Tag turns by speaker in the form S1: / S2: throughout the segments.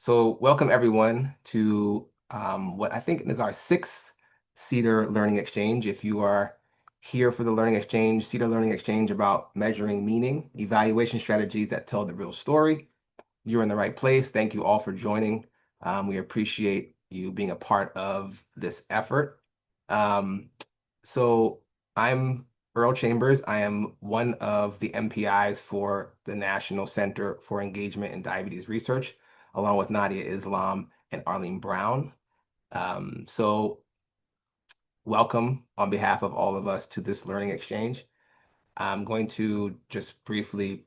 S1: So welcome everyone to what I think is our sixth CEDER Learning Exchange. If you are here for the Learning Exchange, CEDER Learning Exchange about measuring meaning, evaluation strategies that tell the real story, you're in the right place. Thank you all for joining. We appreciate you being a part of this effort. Um, so I'm Earl Chambers. I am one of the MPIs for the National Center for Engagement in Diabetes Research, along with Nadia Islam and Arlene Brown. So welcome on behalf of all of us to this learning exchange. I'm going to just briefly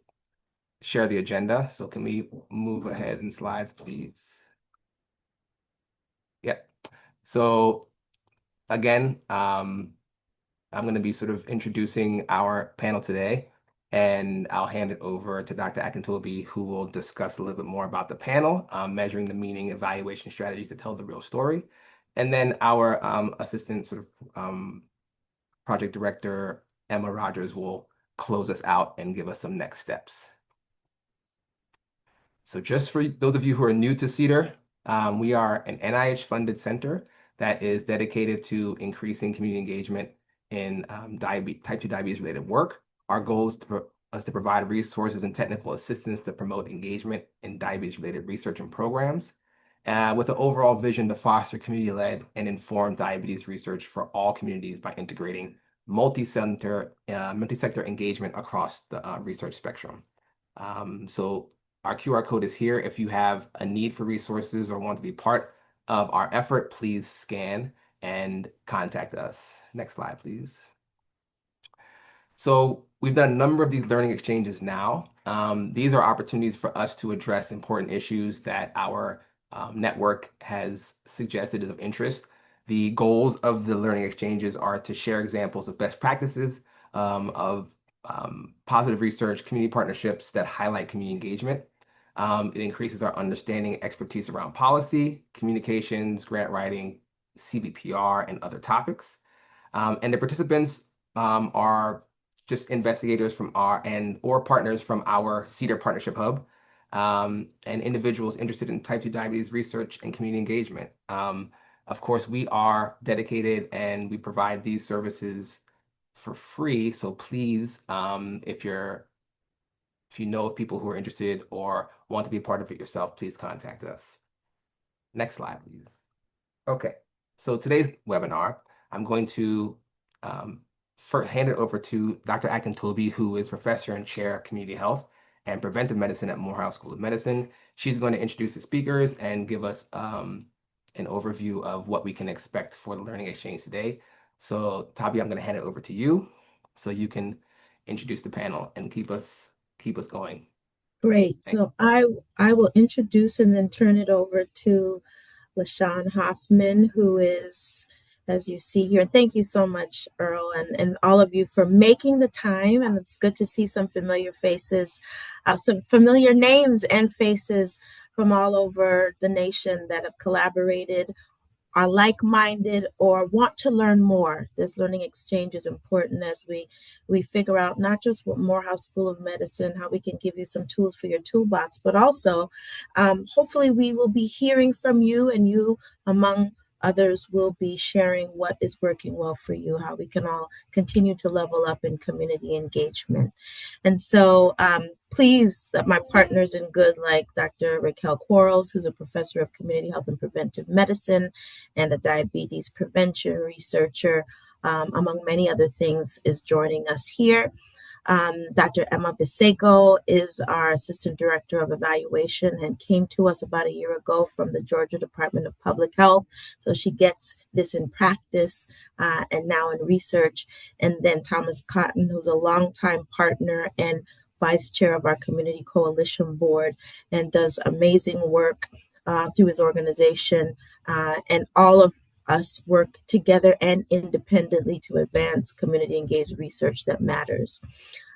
S1: share the agenda. So can we move ahead in slides, please? Yep. So again, I'm going to be sort of introducing our panel today, and I'll hand it over to Dr. Akintobi, who will discuss a little bit more about the panel, measuring the meaning, evaluation strategies to tell the real story. And then our assistant sort of project director, Emma Rogers, will close us out and give us some next steps. So just for those of you who are new to CEDER, we are an NIH-funded center that is dedicated to increasing community engagement in type 2 diabetes-related work. Our goal is to provide resources and technical assistance to promote engagement in diabetes-related research and programs, with the overall vision to foster community-led and informed diabetes research for all communities by integrating multi-sector engagement across the research spectrum. So our QR code is here. If you have a need for resources or want to be part of our effort, please scan and contact us. Next slide, please. So we've done a number of these learning exchanges now. These are opportunities for us to address important issues that our network has suggested is of interest. The goals of the learning exchanges are to share examples of best practices, of positive research, community partnerships that highlight community engagement. It increases our understanding and expertise around policy, communications, grant writing, CBPR, and other topics. And the participants are just investigators from or partners from our CEDER Partnership Hub, and individuals interested in type 2 diabetes research and community engagement. Of course, we are dedicated and we provide these services for free. So please, if you know of people who are interested or want to be a part of it yourself, please contact us. Next slide, please. Okay, so today's webinar, I'm going to hand it over to Dr. Akintobi, who is professor and chair of community health and preventive medicine at Morehouse School of Medicine. She's going to introduce the speakers and give us an overview of what we can expect for the learning exchange today. So Tabi, I'm going to hand it over to you so you can introduce the panel and keep us going.
S2: Great. So I will introduce and then turn it over to LaShawn Hoffman, who is, as you see here. And thank you so much, Earl, and all of you for making the time. And it's good to see some familiar faces, some familiar names and faces from all over the nation that have collaborated, are like-minded, or want to learn more. This learning exchange is important as we figure out not just what Morehouse School of Medicine, how we can give you some tools for your toolbox, but also hopefully we will be hearing from you, and you, among others, will be sharing what is working well for you, how we can all continue to level up in community engagement. And so please, that my partners in good, like Dr. Raquel Quarles, who's a professor of community health and preventive medicine and a diabetes prevention researcher, among many other things, is joining us here. Dr. Emma Bisego is our Assistant Director of Evaluation and came to us about a year ago from the Georgia Department of Public Health. So she gets this in practice and now in research. And then Thomas Cotton, who's a longtime partner and Vice Chair of our Community Coalition Board and does amazing work through his organization. And all of us work together and independently to advance community engaged research that matters.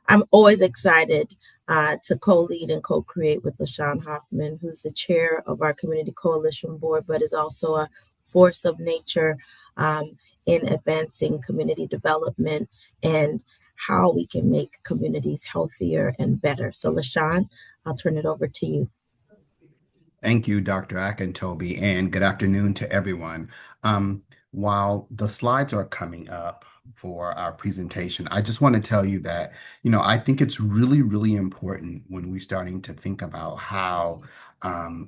S2: I'm always excited to co-lead and co-create with LaShawn Hoffman, who's the chair of our Community Coalition Board, but is also a force of nature in advancing community development and how we can make communities healthier and better. So LaShawn, I'll turn it over to you.
S3: Thank you, Dr. Akintobi, and good afternoon to everyone. Um, while the slides are coming up for our presentation, I just want to tell you that, I think it's really, really important when we're starting to think about how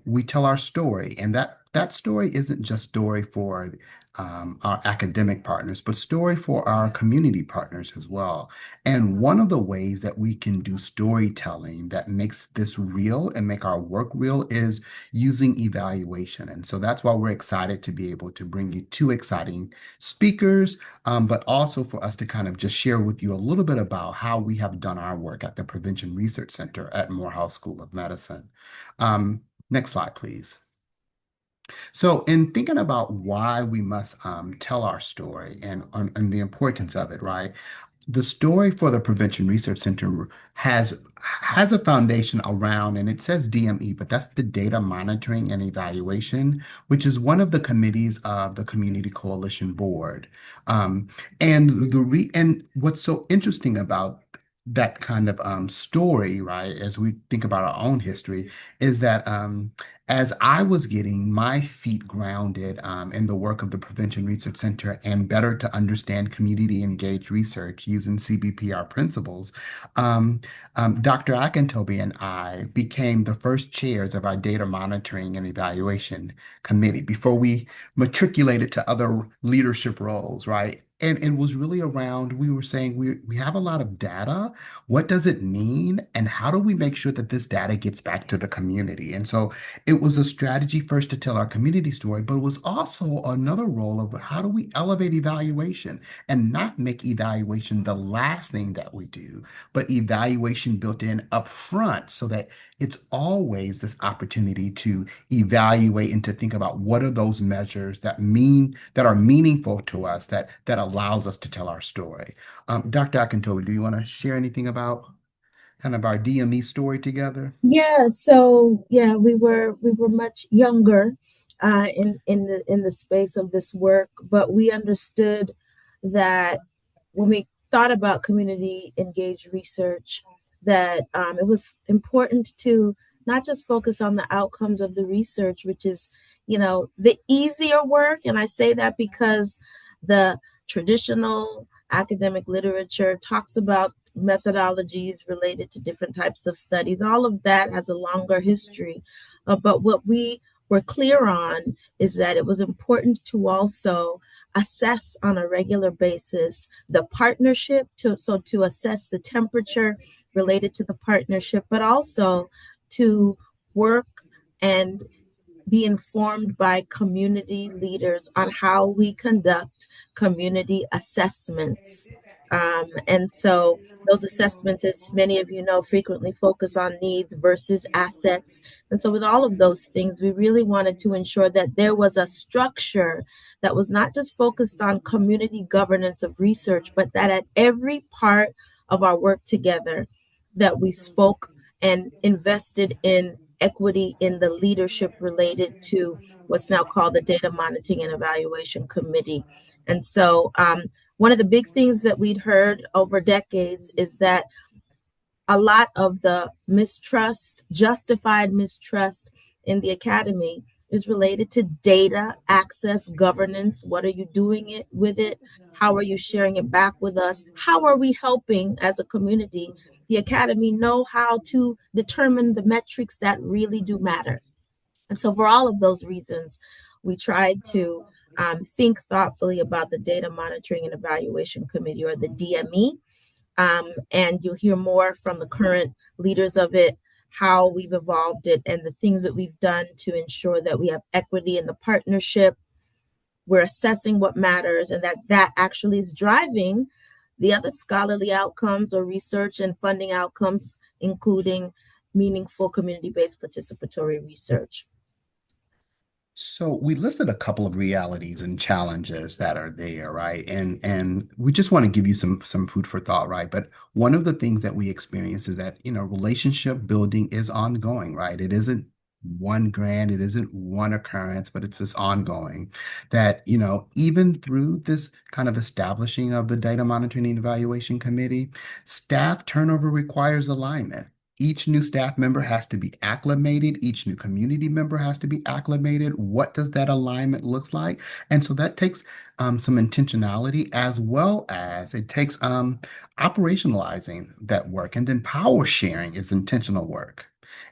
S3: we tell our story, and that story isn't just story for our academic partners, but story for our community partners as well. And one of the ways that we can do storytelling that makes this real and make our work real is using evaluation. And so that's why we're excited to be able to bring you two exciting speakers, but also for us to kind of just share with you a little bit about how we have done our work at the Prevention Research Center at Morehouse School of Medicine. Next slide, please. So, in thinking about why we must tell our story and the importance of it, right? The story for the Prevention Research Center has a foundation around, and it says DME, but that's the Data Monitoring and Evaluation, which is one of the committees of the Community Coalition Board. Um, and what's so interesting about that kind of story, right, as we think about our own history, is that as I was getting my feet grounded in the work of the Prevention Research Center and better to understand community engaged research using CBPR principles, Dr. Akintobi and I became the first chairs of our data monitoring and evaluation committee before we matriculated to other leadership roles, right? And it was really around, we were saying we have a lot of data. What does it mean? And how do we make sure that this data gets back to the community? And so it was a strategy first to tell our community story, but it was also another role of how do we elevate evaluation and not make evaluation the last thing that we do, but evaluation built in upfront so that it's always this opportunity to evaluate and to think about what are those measures that are meaningful to us that allows us to tell our story. Dr. Akintobi, do you want to share anything about kind of our DME story together?
S2: Yeah, so yeah, we were much younger in the space of this work, but we understood that when we thought about community engaged research, that it was important to not just focus on the outcomes of the research, which is, the easier work. And I say that because the traditional academic literature talks about methodologies related to different types of studies. All of that has a longer history. But what we were clear on is that it was important to also assess on a regular basis the partnership to assess the temperature related to the partnership, but also to work and be informed by community leaders on how we conduct community assessments. And so those assessments, as many of you know, frequently focus on needs versus assets. And so with all of those things, we really wanted to ensure that there was a structure that was not just focused on community governance of research, but that at every part of our work together, that we spoke and invested in equity in the leadership related to what's now called the Data Monitoring and Evaluation Committee. And so, one of the big things that we'd heard over decades is that a lot of the mistrust, justified mistrust in the academy is related to data access governance. What are you doing it with it? How are you sharing it back with us? How are we helping as a community the academy know how to determine the metrics that really do matter? And so, for all of those reasons, we tried to think thoughtfully about the Data Monitoring and Evaluation Committee, or the DME. And you'll hear more from the current leaders of it, how we've evolved it, and the things that we've done to ensure that we have equity in the partnership. We're assessing what matters, and that actually is driving the other scholarly outcomes or research and funding outcomes, including meaningful community-based participatory research.
S3: So we listed a couple of realities and challenges that are there, right? And we just want to give you some food for thought, right? But one of the things that we experience is that, relationship building is ongoing, right? It isn't one grant, it isn't one occurrence, but it's this ongoing that, even through this kind of establishing of the data monitoring and evaluation committee, staff turnover requires alignment. Each new staff member has to be acclimated. Each new community member has to be acclimated. What does that alignment look like? And so that takes some intentionality, as well as it takes operationalizing that work. And then power sharing is intentional work.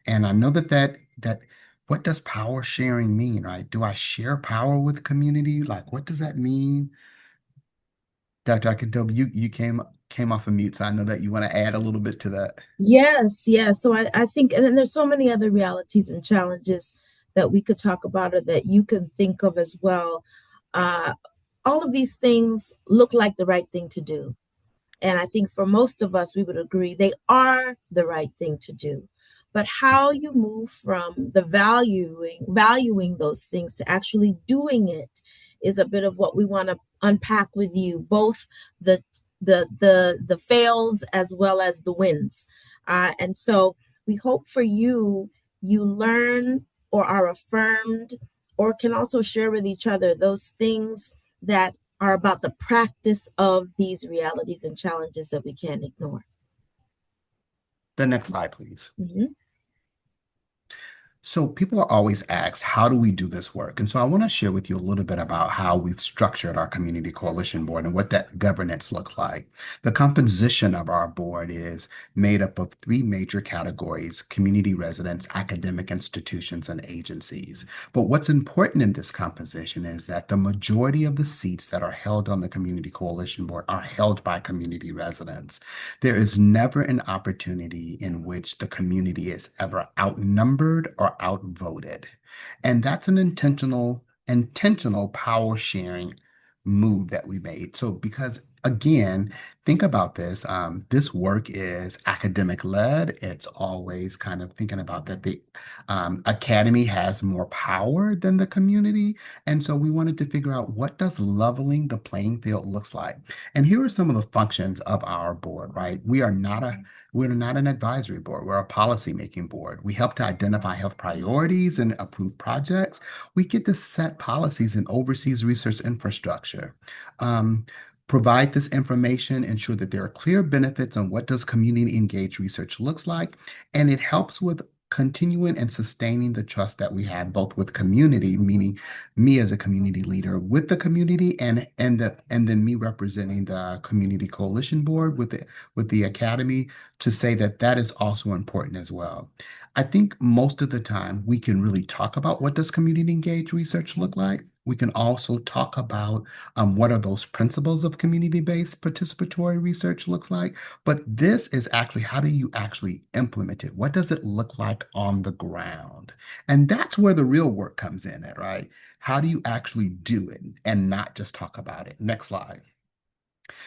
S3: And I know that what does power sharing mean, right? Do I share power with community? Like, what does that mean? Dr. Akintobi, you came off of mute, so I know that you want to add a little bit to that.
S2: Yes, yes. So I think, and then there's so many other realities and challenges that we could talk about or that you can think of as well. Uh, all of these things look like the right thing to do. And I think for most of us, we would agree they are the right thing to do. But how you move from the valuing those things to actually doing it is a bit of what we want to unpack with you, both the the fails as well as the wins. And so we hope for you, you learn or are affirmed or can also share with each other those things that are about the practice of these realities and challenges that we can't ignore.
S3: The next slide, please.
S2: Mhm.
S3: So people are always asked, how do we do this work? And so I want to share with you a little bit about how we've structured our community coalition board and what that governance looks like. The composition of our board is made up of three major categories: community residents, academic institutions, and agencies. But what's important in this composition is that the majority of the seats that are held on the community coalition board are held by community residents. There is never an opportunity in which the community is ever outnumbered or outvoted. And that's an intentional power sharing move that we made. So because again, think about this. This work is academic led. It's always kind of thinking about that the academy has more power than the community. And so we wanted to figure out, what does leveling the playing field looks like? And here are some of the functions of our board, right? We're not an advisory board. We're a policymaking board. We help to identify health priorities and approve projects. We get to set policies and oversees research infrastructure. Um, Provide this information, ensure that there are clear benefits on what does community engaged research looks like, and it helps with continuing and sustaining the trust that we have both with community, meaning me as a community leader with the community, and then me representing the community coalition board with the academy, to say that that is also important as well. I think most of the time we can really talk about what does community engaged research look like. We can also talk about what are those principles of community-based participatory research looks like. But this is actually, how do you actually implement it? What does it look like on the ground? And that's where the real work comes in at, right? How do you actually do it and not just talk about it? Next slide.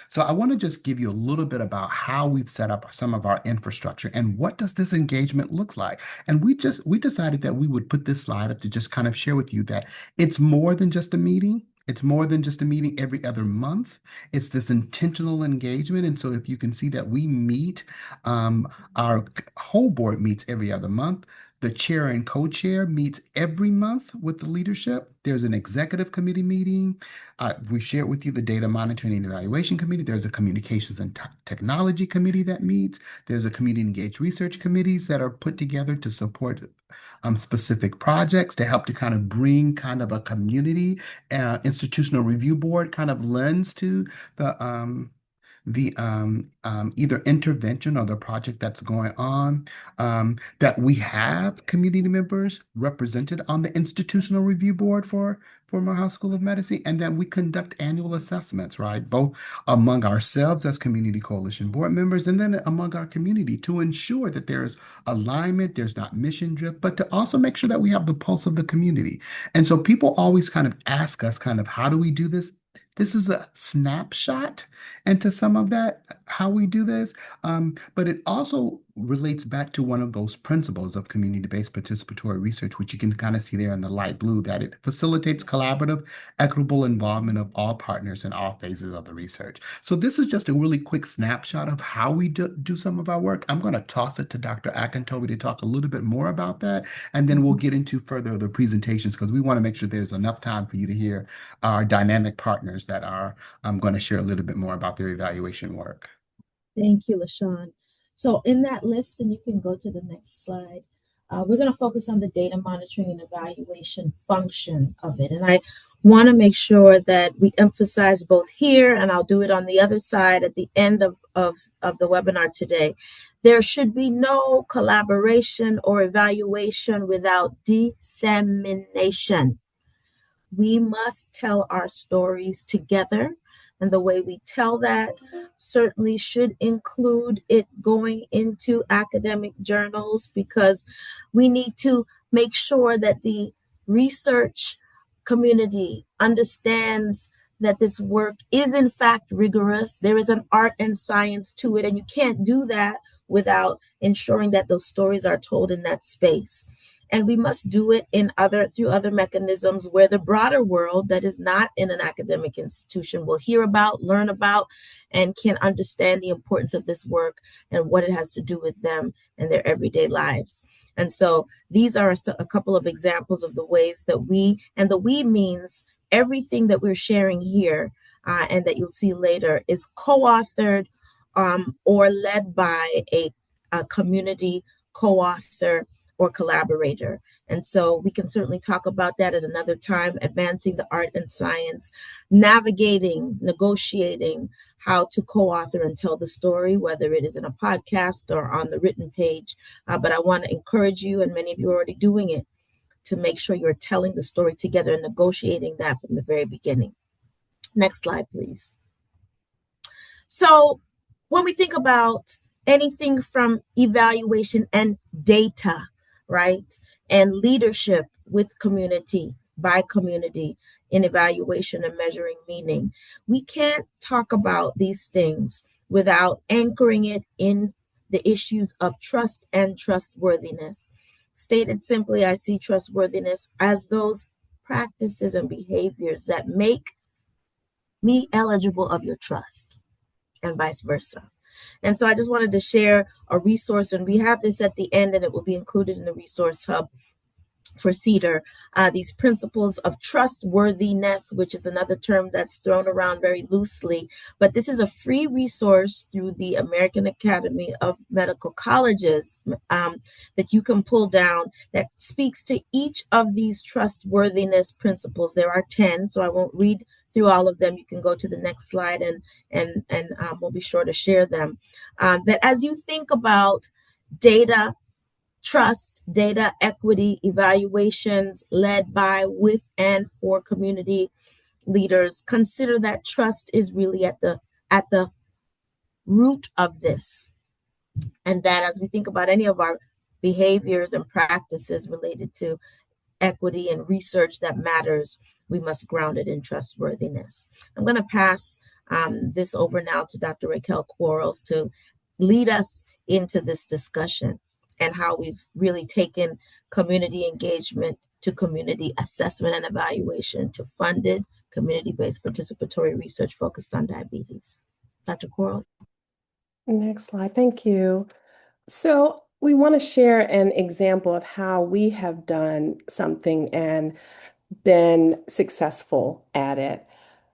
S3: So I want to just give you a little bit about how we've set up some of our infrastructure and what does this engagement looks like. And we decided that we would put this slide up to just kind of share with you that it's more than just a meeting. It's more than just a meeting every other month. It's this intentional engagement. And so if you can see that we meet, our whole board meets every other month. The chair and co-chair meets every month with the leadership. There's an executive committee meeting. We shared with you the data monitoring and evaluation committee. There's a communications and technology committee that meets. There's a community engaged research committees that are put together to support specific projects, to help to kind of bring kind of a community institutional review board kind of lens to the either intervention or the project that's going on, that we have community members represented on the institutional review board for Morehouse School of Medicine, and that we conduct annual assessments, right? Both among ourselves as community coalition board members and then among our community, to ensure that there is alignment, there's not mission drift, but to also make sure that we have the pulse of the community. And so people always kind of ask us kind of, how do we do this? This is a snapshot into some of that, how we do this. But it also relates back to one of those principles of community-based participatory research, which you can kind of see there in the light blue, that it facilitates collaborative, equitable involvement of all partners in all phases of the research. So this is just a really quick snapshot of how we do some of our work. I'm going to toss it to Dr. Akintobi to talk a little bit more about that, and then we'll get into further of the presentations, because we want to make sure there's enough time for you to hear our dynamic partners that are going to share a little bit more about their evaluation work.
S2: Thank you, LaShawn. So in that list, and you can go to the next slide, we're going to focus on the data monitoring and evaluation function of it. And I want to make sure that we emphasize both here, and I'll do it on the other side at the end of the webinar today. There should be no collaboration or evaluation without dissemination. We must tell our stories together. And the way we tell that certainly should include it going into academic journals, because we need to make sure that the research community understands that this work is in fact rigorous. There is an art and science to it, and you can't do that without ensuring that those stories are told in that space. And we must do it through other mechanisms where the broader world that is not in an academic institution will hear about, learn about, and can understand the importance of this work and what it has to do with them and their everyday lives. And so these are a couple of examples of the ways that and the we means everything that we're sharing here and that you'll see later is co-authored or led by a community co-author or collaborator. And so we can certainly talk about that at another time, advancing the art and science, navigating, negotiating how to co-author and tell the story, whether it is in a podcast or on the written page. But I want to encourage you, and many of you are already doing it, to make sure you're telling the story together and negotiating that from the very beginning. Next slide, please. So when we think about anything from evaluation and data, right, and leadership with community, by community, in evaluation and measuring meaning, we can't talk about these things without anchoring it in the issues of trust and trustworthiness. Stated simply, I see trustworthiness as those practices and behaviors that make me eligible of your trust, and vice versa. And so I just wanted to share a resource, and we have this at the end, and it will be included in the resource hub for CEDER, these principles of trustworthiness, which is another term that's thrown around very loosely. But this is a free resource through the American Academy of Medical Colleges that you can pull down that speaks to each of these trustworthiness principles. There are 10, so I won't read through all of them. You can go to the next slide and we'll be sure to share them. That as you think about data, trust, data, equity, evaluations led by, with, and for community leaders, consider that trust is really at the root of this. And that as we think about any of our behaviors and practices related to equity and research that matters, we must ground it in trustworthiness. I'm going to pass this over now to Dr. Raquel Quarles to lead us into this discussion and how we've really taken community engagement to community assessment and evaluation to funded, community-based participatory research focused on diabetes. Dr. Quarles.
S4: Next slide, thank you. So we want to share an example of how we have done something and been successful at it.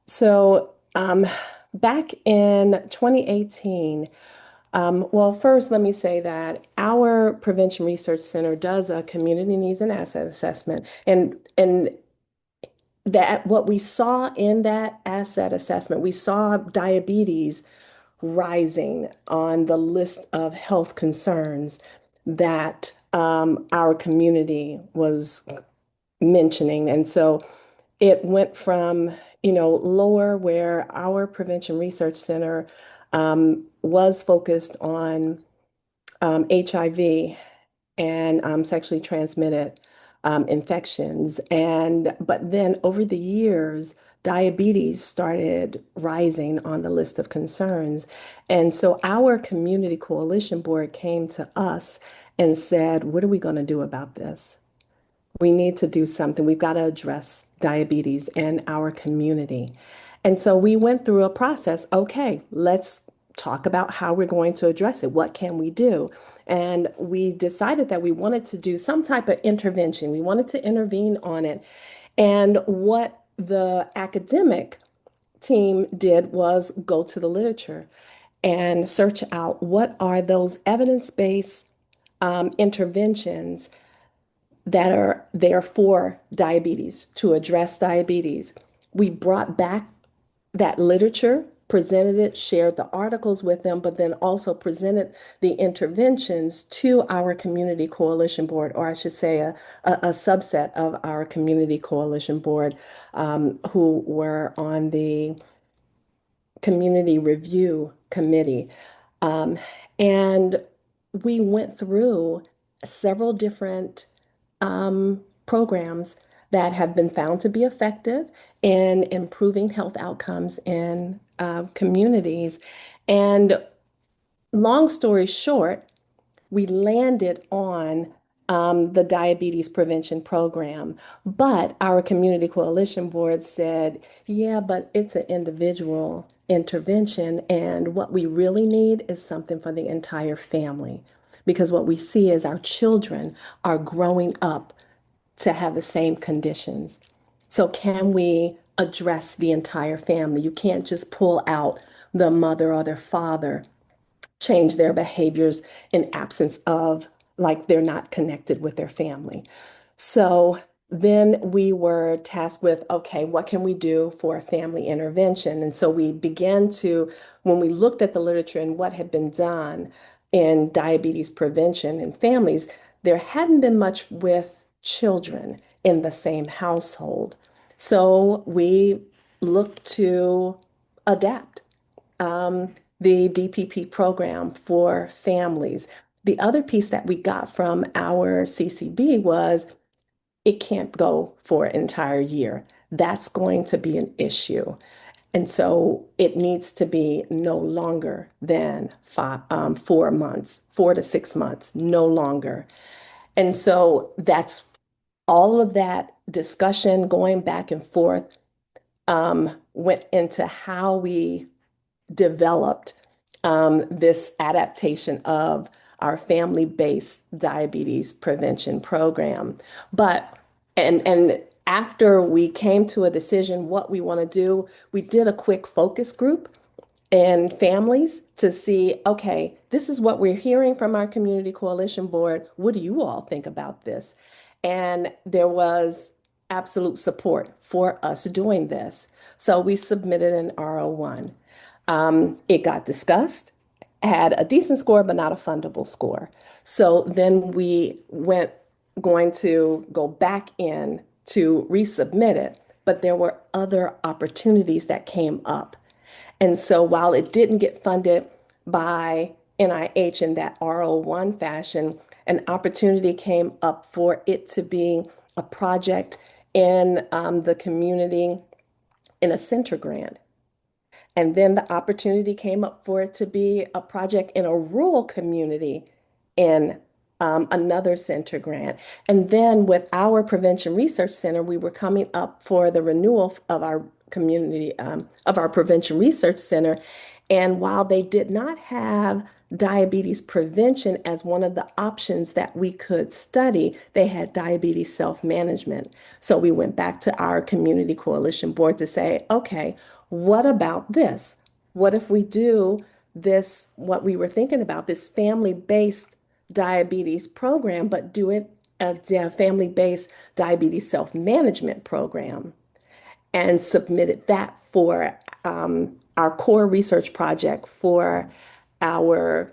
S4: So back in 2018, well, first, let me say that our Prevention Research Center does a community needs and asset assessment. And that what we saw in that asset assessment, we saw diabetes rising on the list of health concerns that our community was mentioning. And so it went from, lower, where our Prevention Research Center was focused on HIV and sexually transmitted infections. But then over the years, diabetes started rising on the list of concerns. And so our community coalition board came to us and said, what are we going to do about this? We need to do something. We've got to address diabetes in our community. And so we went through a process. Okay, let's talk about how we're going to address it. What can we do? And we decided that we wanted to do some type of intervention. We wanted to intervene on it. And what the academic team did was go to the literature and search out what are those evidence-based interventions that are there for diabetes, to address diabetes. We brought back that literature, presented it, shared the articles with them, but then also presented the interventions to our community coalition board, or I should say a subset of our community coalition board, who were on the community review committee. Um, and we went through several different programs that have been found to be effective in improving health outcomes in communities. And long story short, we landed on the diabetes prevention program. But our community coalition board said, yeah, but it's an individual intervention. And what we really need is something for the entire family. Because what we see is our children are growing up to have the same conditions. So, can we address the entire family? You can't just pull out the mother or their father, change their behaviors in absence of, like, they're not connected with their family. So then we were tasked with, okay, what can we do for family intervention? And so we began to, when we looked at the literature and what had been done in diabetes prevention in families, there hadn't been much with children in the same household. So we looked to adapt the DPP program for families. The other piece that we got from our CCB was it can't go for an entire year. That's going to be an issue. And so it needs to be no longer than 4 months, 4 to 6 months, no longer. And so that's all of that discussion going back and forth went into how we developed this adaptation of our family-based diabetes prevention program. But and after we came to a decision what we want to do, we did a quick focus group and families to see, okay, this is what we're hearing from our community coalition board. What do you all think about this? And there was absolute support for us doing this. So we submitted an RO1. It got discussed, had a decent score, but not a fundable score. So then we went going to go back in to resubmit it, but there were other opportunities that came up. And so while it didn't get funded by NIH in that RO1 fashion, an opportunity came up for it to be a project in the community in a center grant. And then the opportunity came up for it to be a project in a rural community in another center grant. And then with our Prevention Research Center, we were coming up for the renewal of our community, of our Prevention Research Center. And while they did not have diabetes prevention as one of the options that we could study, they had diabetes self-management. So we went back to our community coalition board to say, okay, what about this? What if we do this, what we were thinking about, this family-based diabetes program, but do it a family-based diabetes self-management program? And submitted that for our core research project for our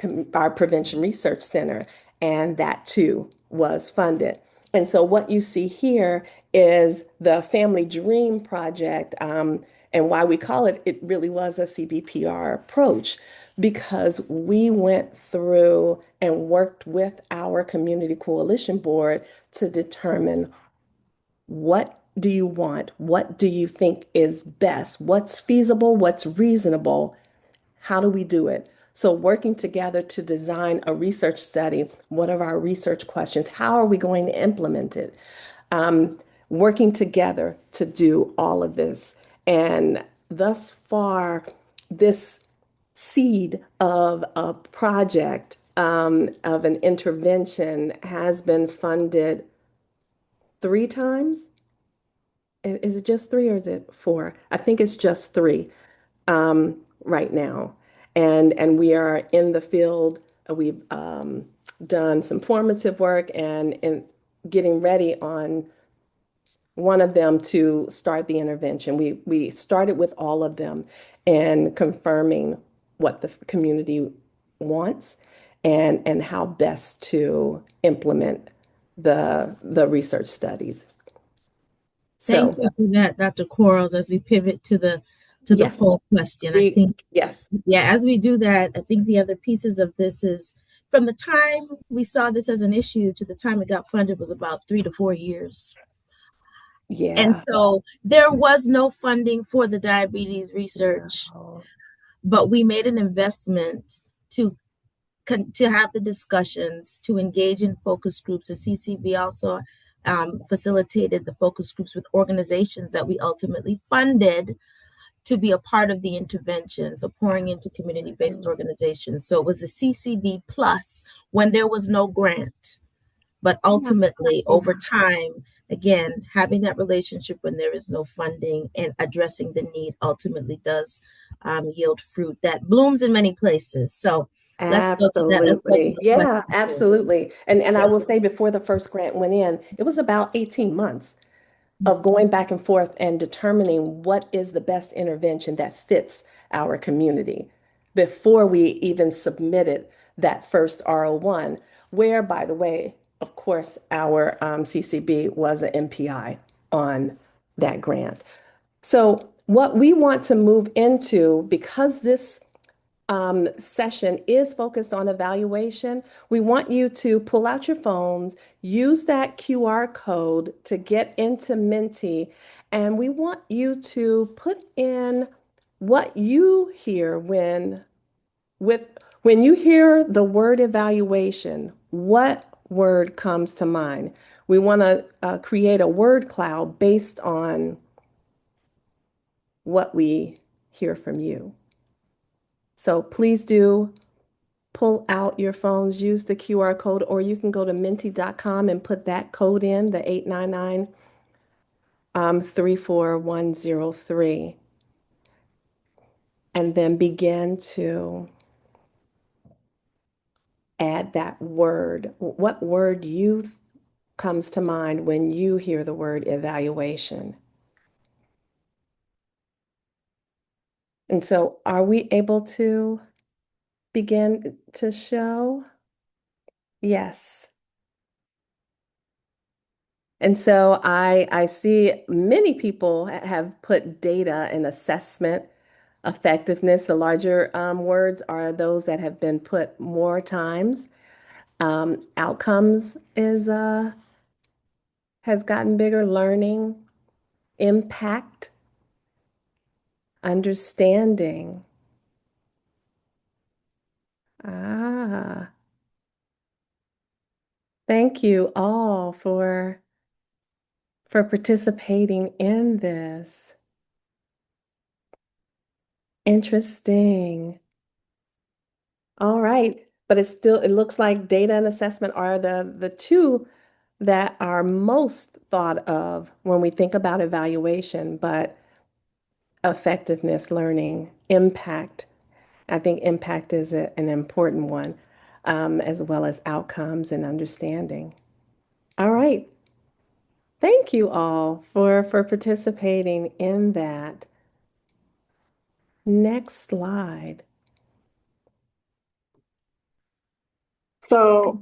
S4: Prevention Research Center. And that too was funded. And so what you see here is the Family Dream Project, and why we call it, it really was a CBPR approach, because we went through and worked with our community coalition board to determine what do you want? What do you think is best? What's feasible? What's reasonable? How do we do it? So working together to design a research study, what are our research questions? How are we going to implement it? Working together to do all of this. And thus far, this seed of a project, of an intervention has been funded 3 times. Is it just three or is it four? I think it's just three right now. And we are in the field. We've done some formative work and getting ready on one of them to start the intervention. We started with all of them and confirming what the community wants and how best to implement the research studies.
S2: Thank
S4: So
S2: you for that, Dr. Quarles, as we pivot to the
S4: yes,
S2: poll question. I think,
S4: yes,
S2: yeah, as we do that, I think the other pieces of this is from the time we saw this as an issue to the time it got funded was about 3 to 4 years. And
S4: yeah.
S2: so there was no funding for the diabetes research,
S4: Wow.
S2: but we made an investment to to have the discussions, to engage in focus groups. The CCB also facilitated the focus groups with organizations that we ultimately funded to be a part of the intervention, so pouring into community-based organizations. So it was the CCB plus when there was no grant. But ultimately, over time, again, having that relationship when there is no funding and addressing the need ultimately does yield fruit that blooms in many places. So let's go to that. Let's go to
S4: Absolutely.
S2: the
S4: Yeah,
S2: question.
S4: absolutely. And I
S2: Yeah.
S4: will say before the first grant went in, it was about 18 months of going back and forth and determining what is the best intervention that fits our community before we even submitted that first R01, where, by the way, of course, our CCB was an MPI on that grant. So, what we want to move into, because this session is focused on evaluation, we want you to pull out your phones, use that QR code to get into Menti, and we want you to put in what you hear when you hear the word evaluation. What word comes to mind? We want to create a word cloud based on what we hear from you. So please do pull out your phones, use the QR code, or you can go to menti.com and put that code in, the 899 34103, and then begin to add that word. What word you comes to mind when you hear the word evaluation? And so are we able to begin to show? Yes. And so I see many people have put data and assessment, effectiveness. The larger words are those that have been put more times. Outcomes is has gotten bigger. Learning, impact, understanding. Ah, thank you all for participating in this. Interesting. All right. But it looks like data and assessment are the two that are most thought of when we think about evaluation, but effectiveness, learning, impact. I think impact is an important one, as well as outcomes and understanding. All right. Thank you all for participating in that. Next slide.
S5: So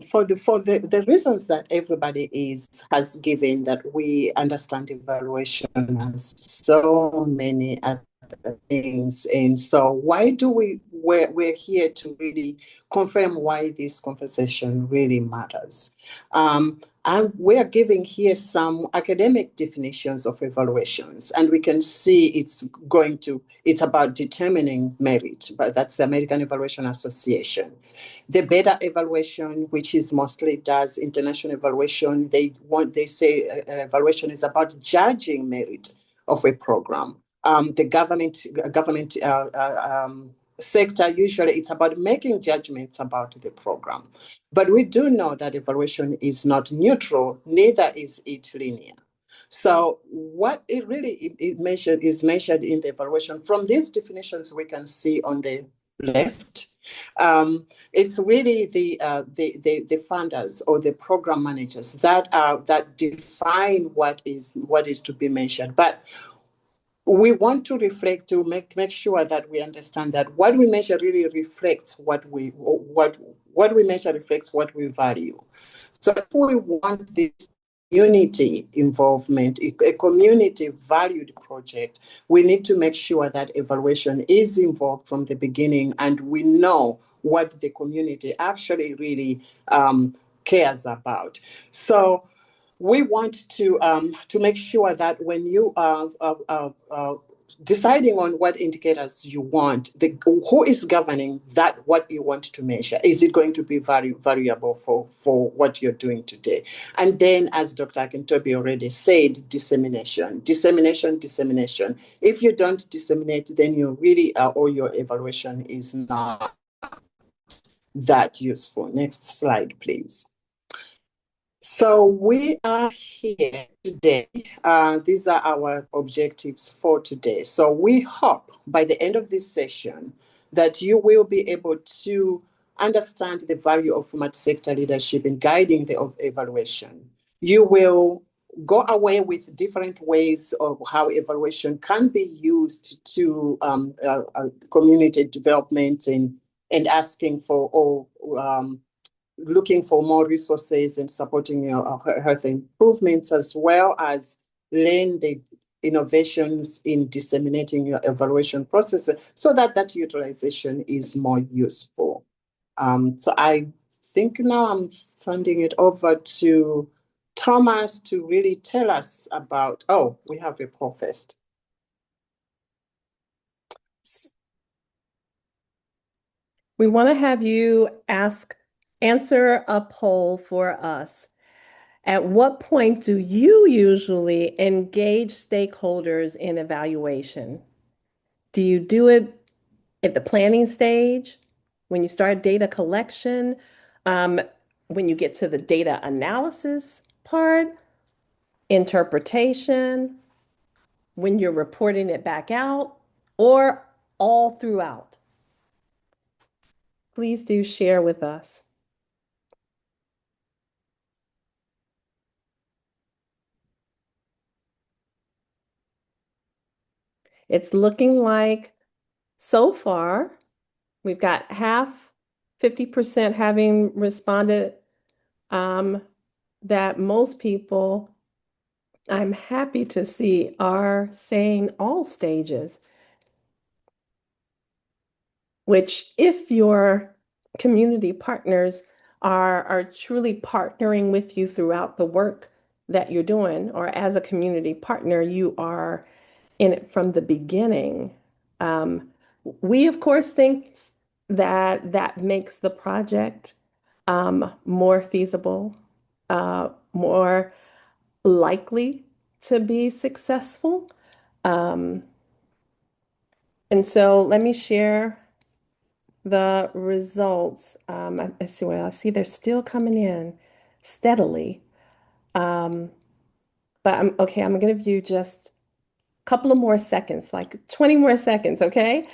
S5: for the reasons that everybody has given, that we understand evaluation as so many other things, and so we're here to really confirm why this conversation really matters. And we're giving here some academic definitions of evaluations, and we can see it's about determining merit, but that's the American Evaluation Association. The beta evaluation, which is mostly does international evaluation, they say evaluation is about judging merit of a program. The government sector, usually it's about making judgments about the program. But we do know that evaluation is not neutral, neither is it linear. So what it really is measured in the evaluation. From these definitions we can see on the left, it's really the funders or the program managers that define what is to be measured. But we want to reflect to make sure that we understand that what we measure really reflects what we measure reflects what we value. So if we want this community involvement, a community valued project, we need to make sure that evaluation is involved from the beginning and we know what the community actually really cares about. So we want to make sure that when you are deciding on what indicators you want, who is governing that what you want to measure? Is it going to be variable for what you're doing today? And then, as Dr. Akintobi already said, dissemination. If you don't disseminate, then you really or your evaluation is not that useful. Next slide, please. So we are here today. These are our objectives for today. So we hope by the end of this session that you will be able to understand the value of multi-sector leadership in guiding the evaluation. You will go away with different ways of how evaluation can be used to community development and asking for looking for more resources and supporting health improvements, as well as learn the innovations in disseminating your evaluation process so that that utilization is more useful. So I think now I'm sending it over to Thomas to really tell us about, we have a poll first.
S4: We want to have you answer a poll for us. At what point do you usually engage stakeholders in evaluation? Do you do it at the planning stage, when you start data collection, when you get to the data analysis part, interpretation, when you're reporting it back out, or all throughout? Please do share with us. It's looking like so far we've got half, 50% having responded, that most people, I'm happy to see, are saying all stages, which if your community partners are truly partnering with you throughout the work that you're doing, or as a community partner, you are in it from the beginning. We, of course, think that that makes the project more feasible, more likely to be successful. And so let me share the results. I see they're still coming in steadily. But I'm going to give you just a couple of more seconds, like 20 more seconds, okay?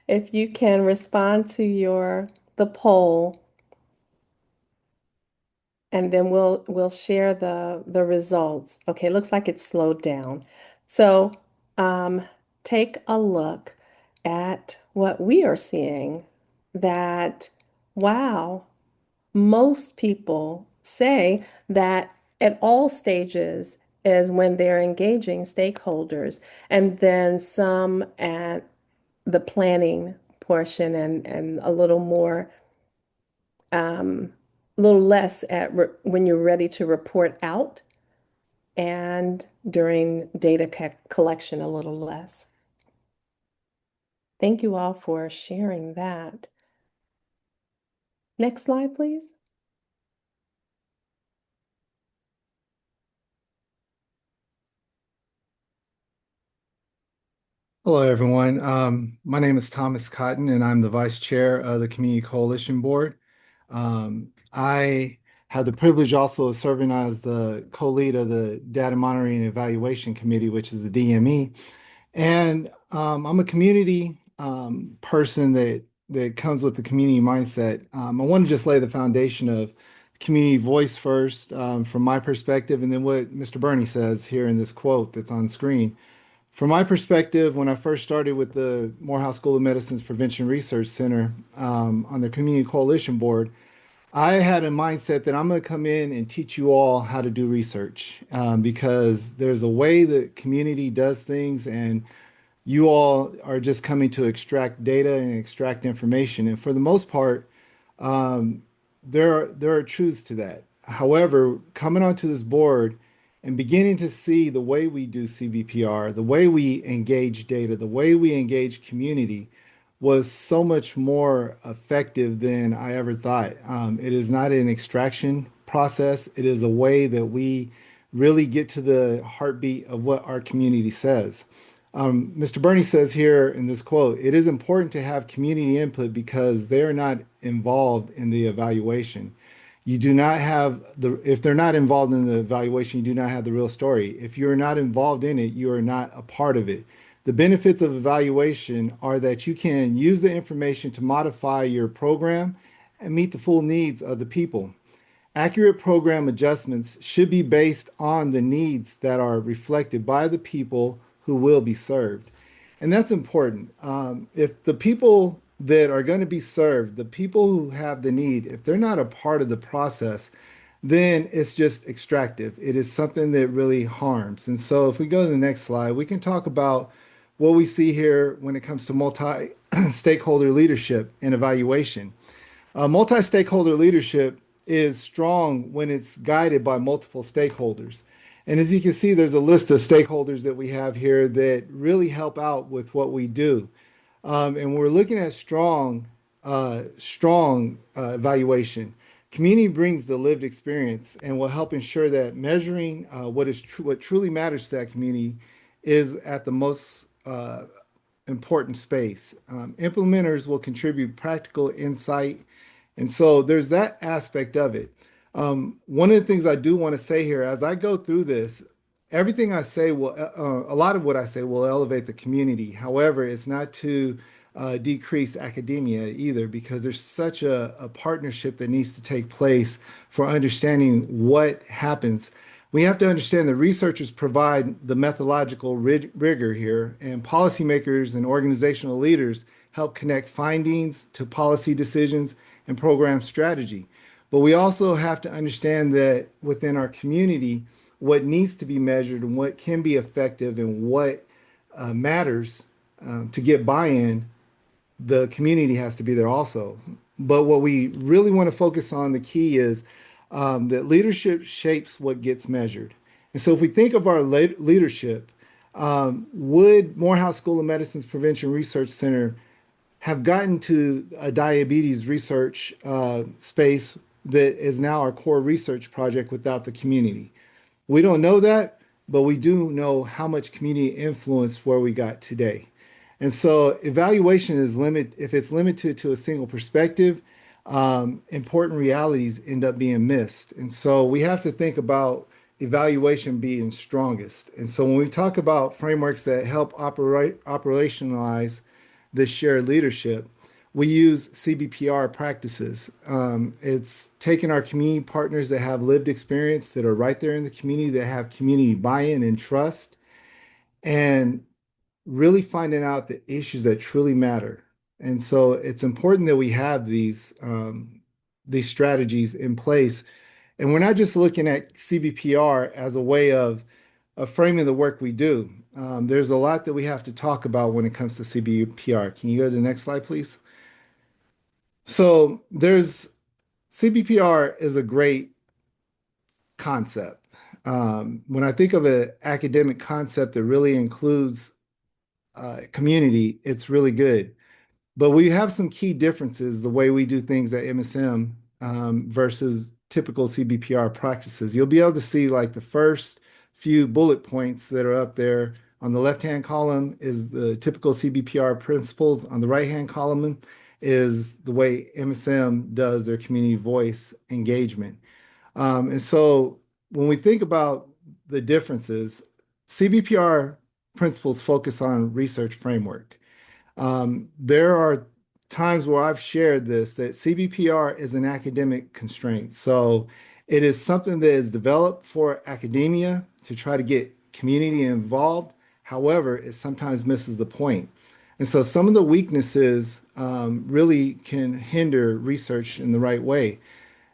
S4: If you can respond to the poll, and then we'll share the results. Okay, looks like it's slowed down. So take a look at what we are seeing, that wow, most people say that at all stages is when they're engaging stakeholders, and then some at the planning portion, and a little more, a little less at when you're ready to report out, and during data collection, a little less. Thank you all for sharing that. Next slide, please.
S6: Hello, everyone. My name is Thomas Cotton, and I'm the Vice Chair of the Community Coalition Board. I have the privilege also of serving as the co-lead of the Data Monitoring and Evaluation Committee, which is the DME. And I'm a community person that comes with the community mindset. I want to just lay the foundation of community voice first, from my perspective, and then what Mr. Burney says here in this quote that's on screen. From my perspective, when I first started with the Morehouse School of Medicine's Prevention Research Center on the Community Coalition Board, I had a mindset that I'm going to come in and teach you all how to do research, because there's a way that community does things, and you all are just coming to extract data and extract information. And for the most part, um, there are truths to that. However, coming onto this board and beginning to see the way we do CBPR, the way we engage data, the way we engage community was so much more effective than I ever thought. It is not an extraction process. It is a way that we really get to the heartbeat of what our community says. Mr. Burney says here in this quote, it is important to have community input because they are not involved in the evaluation. You do not have if they're not involved in the evaluation, you do not have the real story. If you're not involved in it, you are not a part of it. The benefits of evaluation are that you can use the information to modify your program and meet the full needs of the people. Accurate program adjustments should be based on the needs that are reflected by the people who will be served. And that's important. If the people that are going to be served, the people who have the need, if they're not a part of the process, then it's just extractive. It is something that really harms. And so if we go to the next slide, we can talk about what we see here when it comes to multi-stakeholder leadership and evaluation. Multi-stakeholder leadership is strong when it's guided by multiple stakeholders. And as you can see, there's a list of stakeholders that we have here that really help out with what we do. And we're looking at strong evaluation. Community brings the lived experience and will help ensure that measuring what truly matters to that community is at the most important space. Implementers will contribute practical insight, and so there's that aspect of it. One of the things I do want to say here, as I go through this, everything I say a lot of what I say will elevate the community. However, it's not to decrease academia either, because there's such a partnership that needs to take place for understanding what happens. We have to understand that researchers provide the methodological rigor here, and policymakers and organizational leaders help connect findings to policy decisions and program strategy. But we also have to understand that within our community, what needs to be measured and what can be effective and what matters to get buy-in, the community has to be there also. But what we really want to focus on, the key is that leadership shapes what gets measured. And so if we think of our leadership, would Morehouse School of Medicine's Prevention Research Center have gotten to a diabetes research space that is now our core research project without the community? We don't know that, but we do know how much community influenced where we got today. And so evaluation is if it's limited to a single perspective, important realities end up being missed. And so we have to think about evaluation being strongest. And so when we talk about frameworks that help operationalize this shared leadership, we use CBPR practices. It's taking our community partners that have lived experience, that are right there in the community, that have community buy-in and trust, and really finding out the issues that truly matter. And so it's important that we have these strategies in place. And we're not just looking at CBPR as a way of framing the work we do. There's a lot that we have to talk about when it comes to CBPR. Can you go to the next slide, please? So CBPR is a great concept. When I think of an academic concept that really includes community, it's really good. But we have some key differences the way we do things at MSM versus typical CBPR practices. You'll be able to see like the first few bullet points that are up there. On the left-hand column is the typical CBPR principles. On the right-hand column is the way MSM does their community voice engagement. And so when we think about the differences, CBPR principles focus on research framework. There are times where I've shared this that CBPR is an academic constraint. So it is something that is developed for academia to try to get community involved. However, it sometimes misses the point. And so some of the weaknesses really can hinder research in the right way.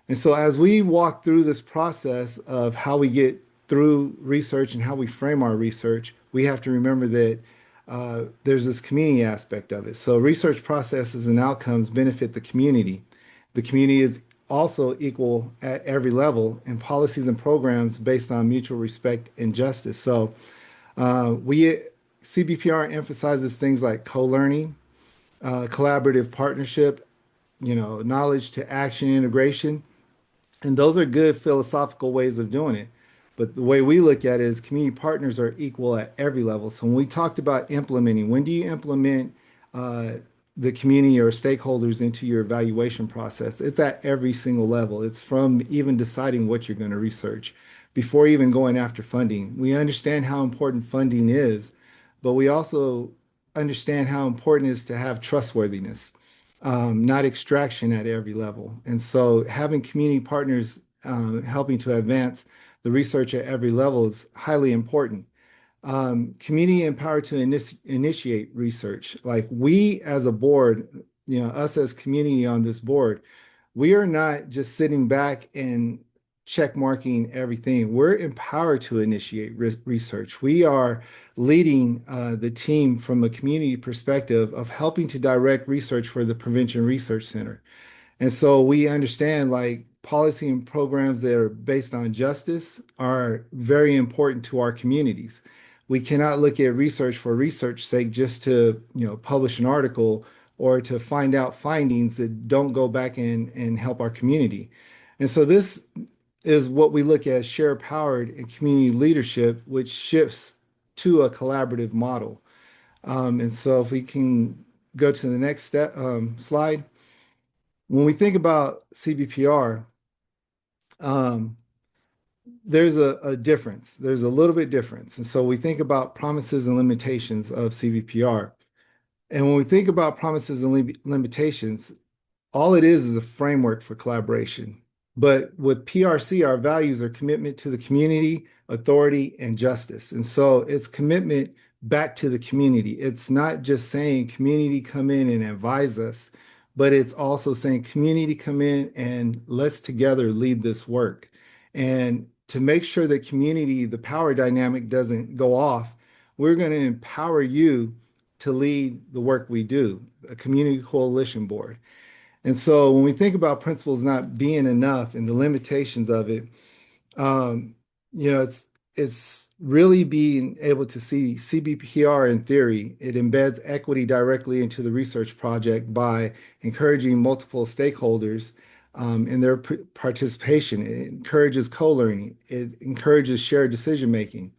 S6: And so, as we walk through this process of how we get through research and how we frame our research, we have to remember that there's this community aspect of it. So, research processes and outcomes benefit the community. The community is also equal at every level, and policies and programs based on mutual respect and justice. So, we CBPR emphasizes things like co-learning, collaborative partnership, knowledge to action integration. And those are good philosophical ways of doing it. But the way we look at it is community partners are equal at every level. So when we talked about implementing, when do you implement uh, the community or stakeholders into your evaluation process? It's at every single level. It's from even deciding what you're going to research before even going after funding. We understand how important funding is, but we also understand how important it is to have trustworthiness, not extraction at every level. And so having community partners helping to advance the research at every level is highly important. Community empowered to initiate research. Like we as a board, us as community on this board, we are not just sitting back and check marking everything. We're empowered to initiate research. We are leading the team from a community perspective of helping to direct research for the Prevention Research Center. And so we understand like policy and programs that are based on justice are very important to our communities. We cannot look at research for research sake just to, publish an article or to find out findings that don't go back and help our community. And so this is what we look at as shared powered and community leadership, which shifts to a collaborative model. And so if we can go to the next slide. When we think about CBPR, um, there's a difference. There's a little bit difference. And so we think about promises and limitations of CBPR. And when we think about promises and limitations, all it is a framework for collaboration. But with PRC, our values are commitment to the community, authority, and justice. And so it's commitment back to the community. It's not just saying community come in and advise us, but it's also saying community come in and let's together lead this work. And to make sure that community, the power dynamic doesn't go off, we're going to empower you to lead the work we do, a community coalition board. And so when we think about principles not being enough and the limitations of it, um, it's really being able to see CBPR in theory. It embeds equity directly into the research project by encouraging multiple stakeholders in their participation. It encourages co-learning. It encourages shared decision making.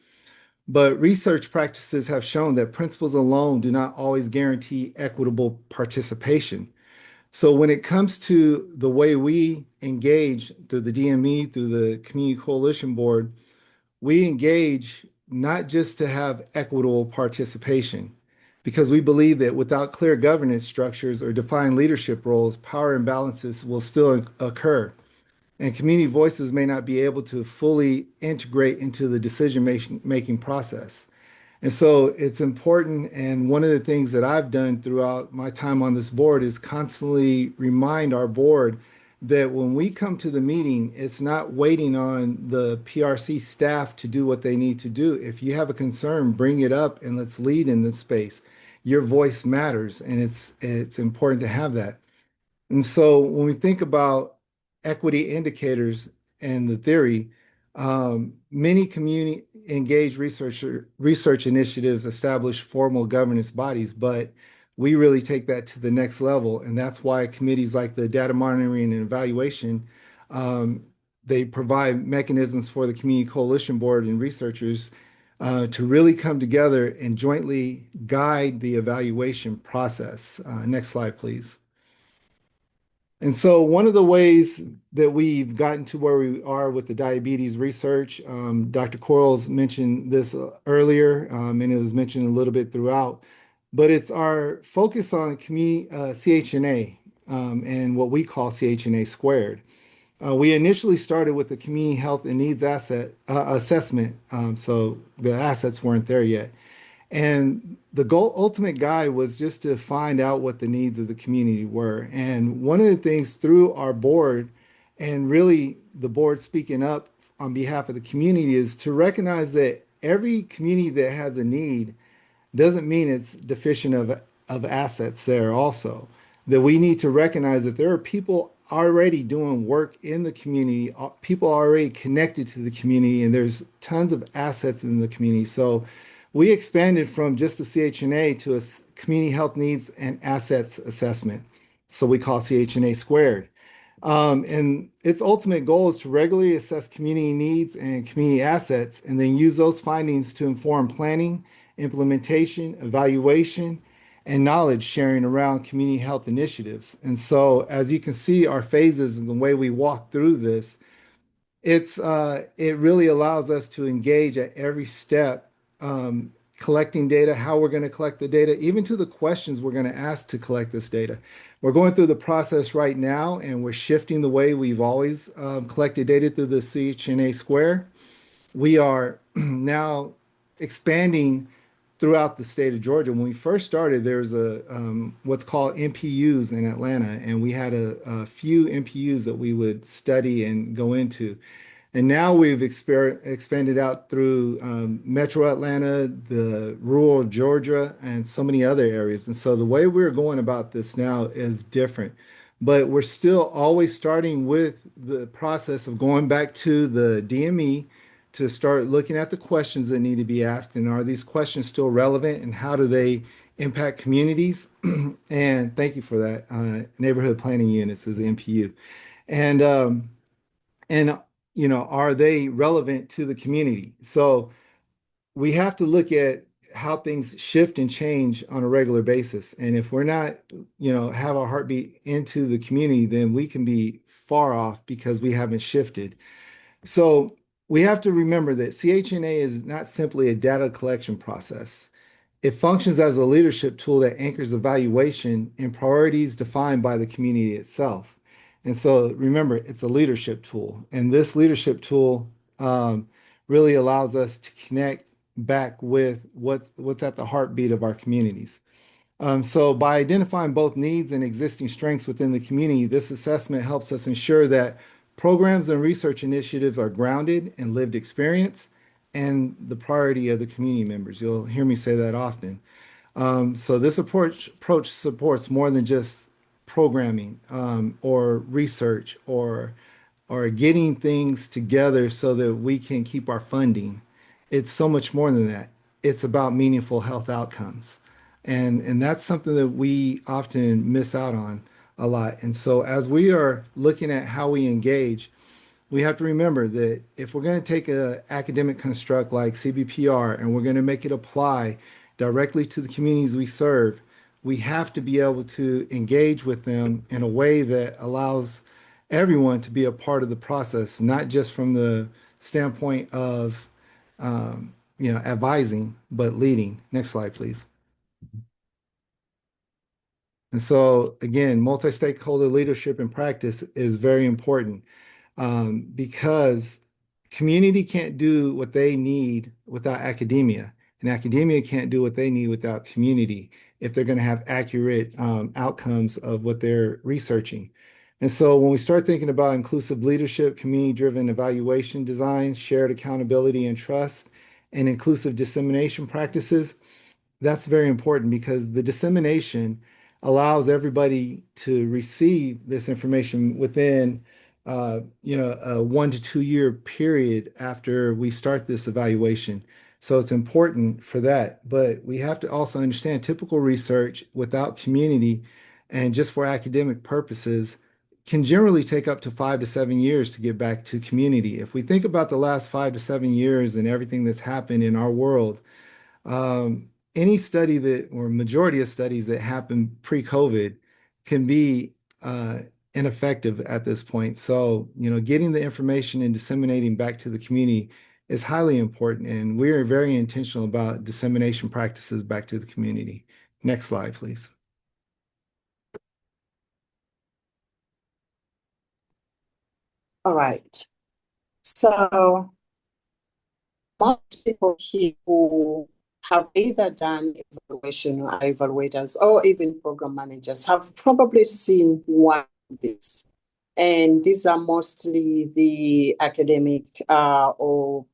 S6: But research practices have shown that principles alone do not always guarantee equitable participation. So when it comes to the way we engage through the DME, through the Community Coalition Board, we engage not just to have equitable participation, because we believe that without clear governance structures or defined leadership roles, power imbalances will still occur. And community voices may not be able to fully integrate into the decision-making process. And so it's important. And one of the things that I've done throughout my time on this board is constantly remind our board that when we come to the meeting, it's not waiting on the PRC staff to do what they need to do. If you have a concern, bring it up and let's lead in this space. Your voice matters, and it's important to have that. And so when we think about equity indicators and the theory, many community engaged research initiatives establish formal governance bodies, but we really take that to the next level. And that's why committees like the data monitoring and evaluation, they provide mechanisms for the Community Coalition Board and researchers to really come together and jointly guide the evaluation process. Next slide, please. And so one of the ways that we've gotten to where we are with the diabetes research, Dr. Quarles mentioned this earlier, and it was mentioned a little bit throughout, but it's our focus on community CHNA and what we call CHNA squared. We initially started with the community health and needs asset assessment, so the assets weren't there yet. And the goal, ultimate guide was just to find out what the needs of the community were. And one of the things through our board, and really the board speaking up on behalf of the community, is to recognize that every community that has a need doesn't mean it's deficient of assets there also. That we need to recognize that there are people already doing work in the community, people already connected to the community, and there's tons of assets in the community. So we expanded from just the CHNA to a community health needs and assets assessment. So we call CHNA squared. And its ultimate goal is to regularly assess community needs and community assets, and then use those findings to inform planning, implementation, evaluation, and knowledge sharing around community health initiatives. And so, as you can see, our phases and the way we walk through this, it really allows us to engage at every step, collecting data, how we're going to collect the data, even to the questions we're going to ask to collect this data. We're going through the process right now, and we're shifting the way we've always collected data through the CHNA Square. We are now expanding throughout the state of Georgia. When we first started, there was a what's called MPUs in Atlanta, and we had a few MPUs that we would study and go into. And now we've expanded out through Metro Atlanta, the rural Georgia, and so many other areas. And so the way we're going about this now is different. But we're still always starting with the process of going back to the DME to start looking at the questions that need to be asked. And are these questions still relevant? And how do they impact communities? And thank you for that. Neighborhood planning units is the NPU. And are they relevant to the community? So we have to look at how things shift and change on a regular basis. And if we're not, have our heartbeat into the community, then we can be far off because we haven't shifted. So we have to remember that CHNA is not simply a data collection process. It functions as a leadership tool that anchors evaluation and priorities defined by the community itself. And so remember, it's a leadership tool. And this leadership tool really allows us to connect back with what's at the heartbeat of our communities. So by identifying both needs and existing strengths within the community, this assessment helps us ensure that programs and research initiatives are grounded in lived experience and the priority of the community members. You'll hear me say that often. So this approach supports more than just programming or research or getting things together so that we can keep our funding. It's so much more than that. It's about meaningful health outcomes. And that's something that we often miss out on a lot. And so as we are looking at how we engage, we have to remember that if we're going to take an academic construct like CBPR and we're going to make it apply directly to the communities we serve, we have to be able to engage with them in a way that allows everyone to be a part of the process, not just from the standpoint of advising, but leading. Next slide, please. And so again, multi-stakeholder leadership in practice is very important because community can't do what they need without academia, and academia can't do what they need without community if they're going to have accurate outcomes of what they're researching. And so when we start thinking about inclusive leadership, community-driven evaluation designs, shared accountability and trust, and inclusive dissemination practices, that's very important because the dissemination allows everybody to receive this information within a 1 to 2 year period after we start this evaluation. So it's important for that. But we have to also understand typical research without community and just for academic purposes can generally take up to 5 to 7 years to get back to community. If we think about the last 5 to 7 years and everything that's happened in our world, any study or majority of studies that happen pre-COVID can be ineffective at this point. So, getting the information and disseminating back to the community is highly important. And we are very intentional about dissemination practices back to the community. Next slide, please.
S5: All right. So most people here who have either done evaluation or are evaluators or even program managers have probably seen one of these. And these are mostly the academic or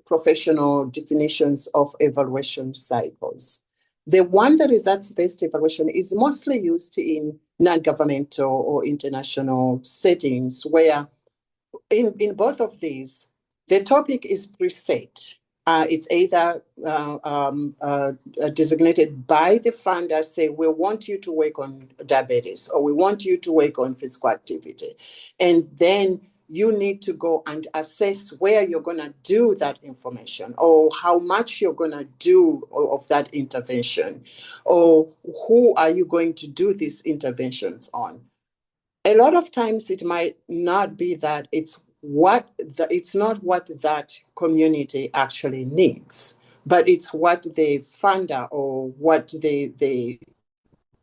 S5: professional definitions of evaluation cycles. The one, the results-based evaluation, is mostly used in non-governmental or international settings where in both of these, the topic is preset. It's either designated by the funder, say, we want you to work on diabetes, or we want you to work on physical activity. And then you need to go and assess where you're going to do that information, or how much you're going to do of that intervention, or who are you going to do these interventions on. A lot of times it might not be that it's not what that community actually needs, but it's what the funder or what the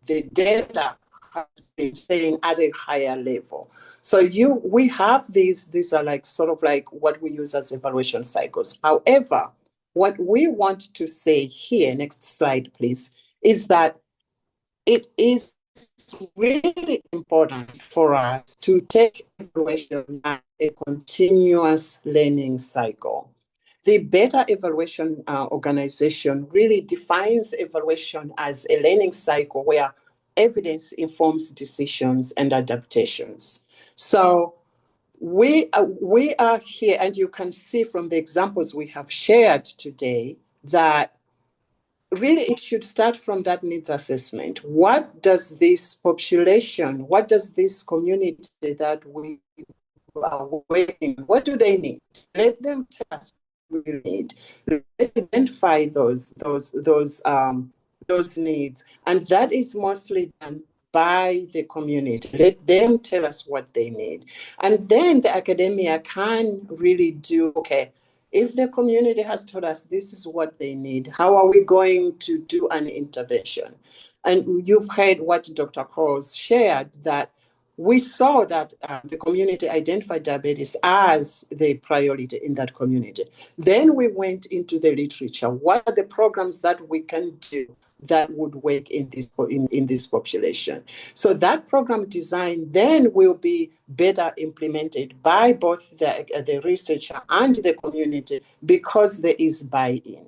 S5: data has been saying at a higher level. So we have these are like sort of like what we use as evaluation cycles. However, what we want to say here, next slide please, is that it is really important for us to take evaluation as a continuous learning cycle. The Better Evaluation Organization really defines evaluation as a learning cycle where evidence informs decisions and adaptations. So we are here, and you can see from the examples we have shared today that really it should start from that needs assessment. What does this population, what does this community that we are working, what do they need? Let them tell us what we need. Let's identify those needs, and that is mostly done by the community. Let them tell us what they need, and then the academia can really do, okay, if the community has told us this is what they need, how are we going to do an intervention? And you've heard what Dr. Cross shared, that we saw that the community identified diabetes as the priority in that community. Then we went into the literature. What are the programs that we can do that would work in this population? So that program design then will be better implemented by both the researcher and the community because there is buy-in.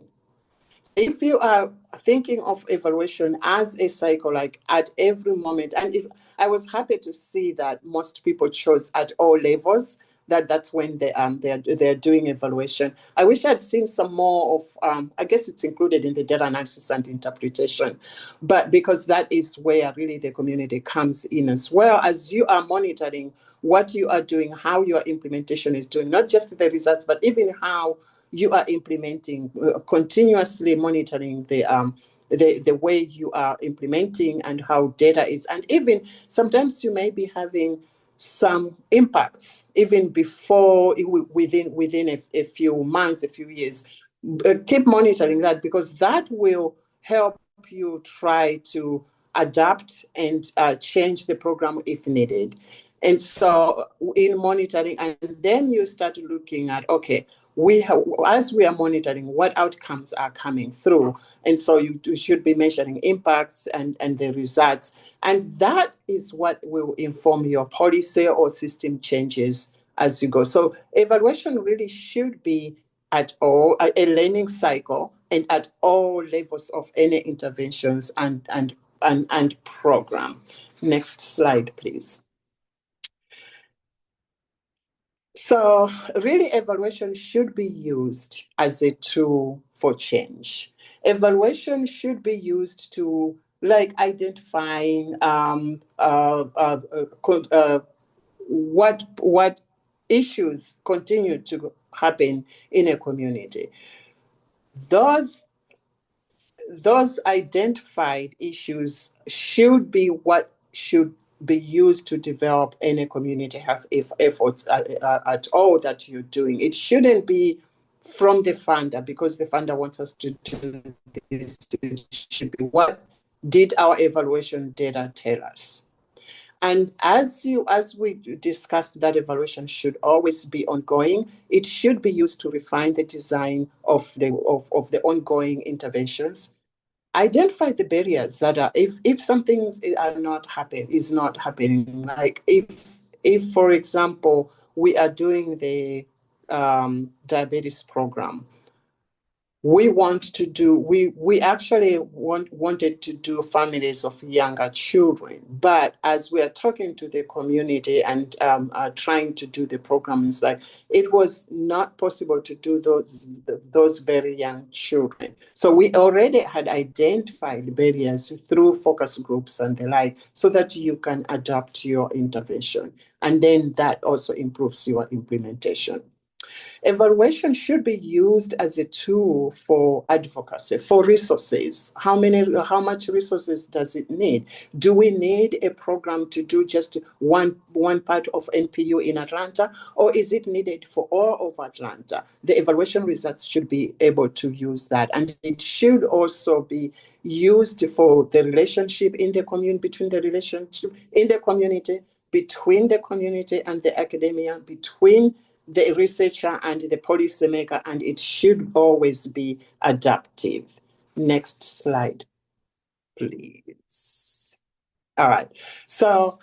S5: If you are thinking of evaluation as a cycle, like at every moment, and if I was happy to see that most people chose at all levels, that's when they're doing evaluation. I wish I'd seen some more of, I guess it's included in the data analysis and interpretation, but because that is where really the community comes in, as well as you are monitoring what you are doing, how your implementation is doing, not just the results, but even how you are implementing, continuously monitoring the way you are implementing and how data is. And even sometimes you may be having some impacts even before, within a few months, a few years. Keep monitoring that, because that will help you try to adapt and change the program if needed. And so in monitoring, and then you start looking at, okay, as we are monitoring, what outcomes are coming through. And so you should be measuring impacts and the results. And that is what will inform your policy or system changes as you go. So evaluation really should be at all a learning cycle and at all levels of any interventions and program. Next slide, please. So really, evaluation should be used as a tool for change. Evaluation should be used to identifying what issues continue to happen in a community. Those identified issues should be what should be used to develop any community health efforts at all that you're doing. It shouldn't be from the funder because the funder wants us to do this. It should be, what did our evaluation data tell us? And as we discussed, that evaluation should always be ongoing. It should be used to refine the design of the ongoing interventions. Identify the barriers that are, if something is not happening. Like if for example we are doing the diabetes program, we actually wanted to do families of younger children, but as we are talking to the community and are trying to do the programs, like it was not possible to do those very young children. So we already had identified barriers through focus groups and the like, so that you can adapt your intervention, and then that also improves your implementation. Evaluation should be used as a tool for advocacy, for resources. How much resources does it need? Do we need a program to do just one part of NPU in Atlanta, or is it needed for all of Atlanta? The evaluation results should be able to use that, and it should also be used for the relationship in the community, between the relationship in the community, between the community and the academia, between the researcher and the policymaker, and it should always be adaptive. Next slide, please. All right. So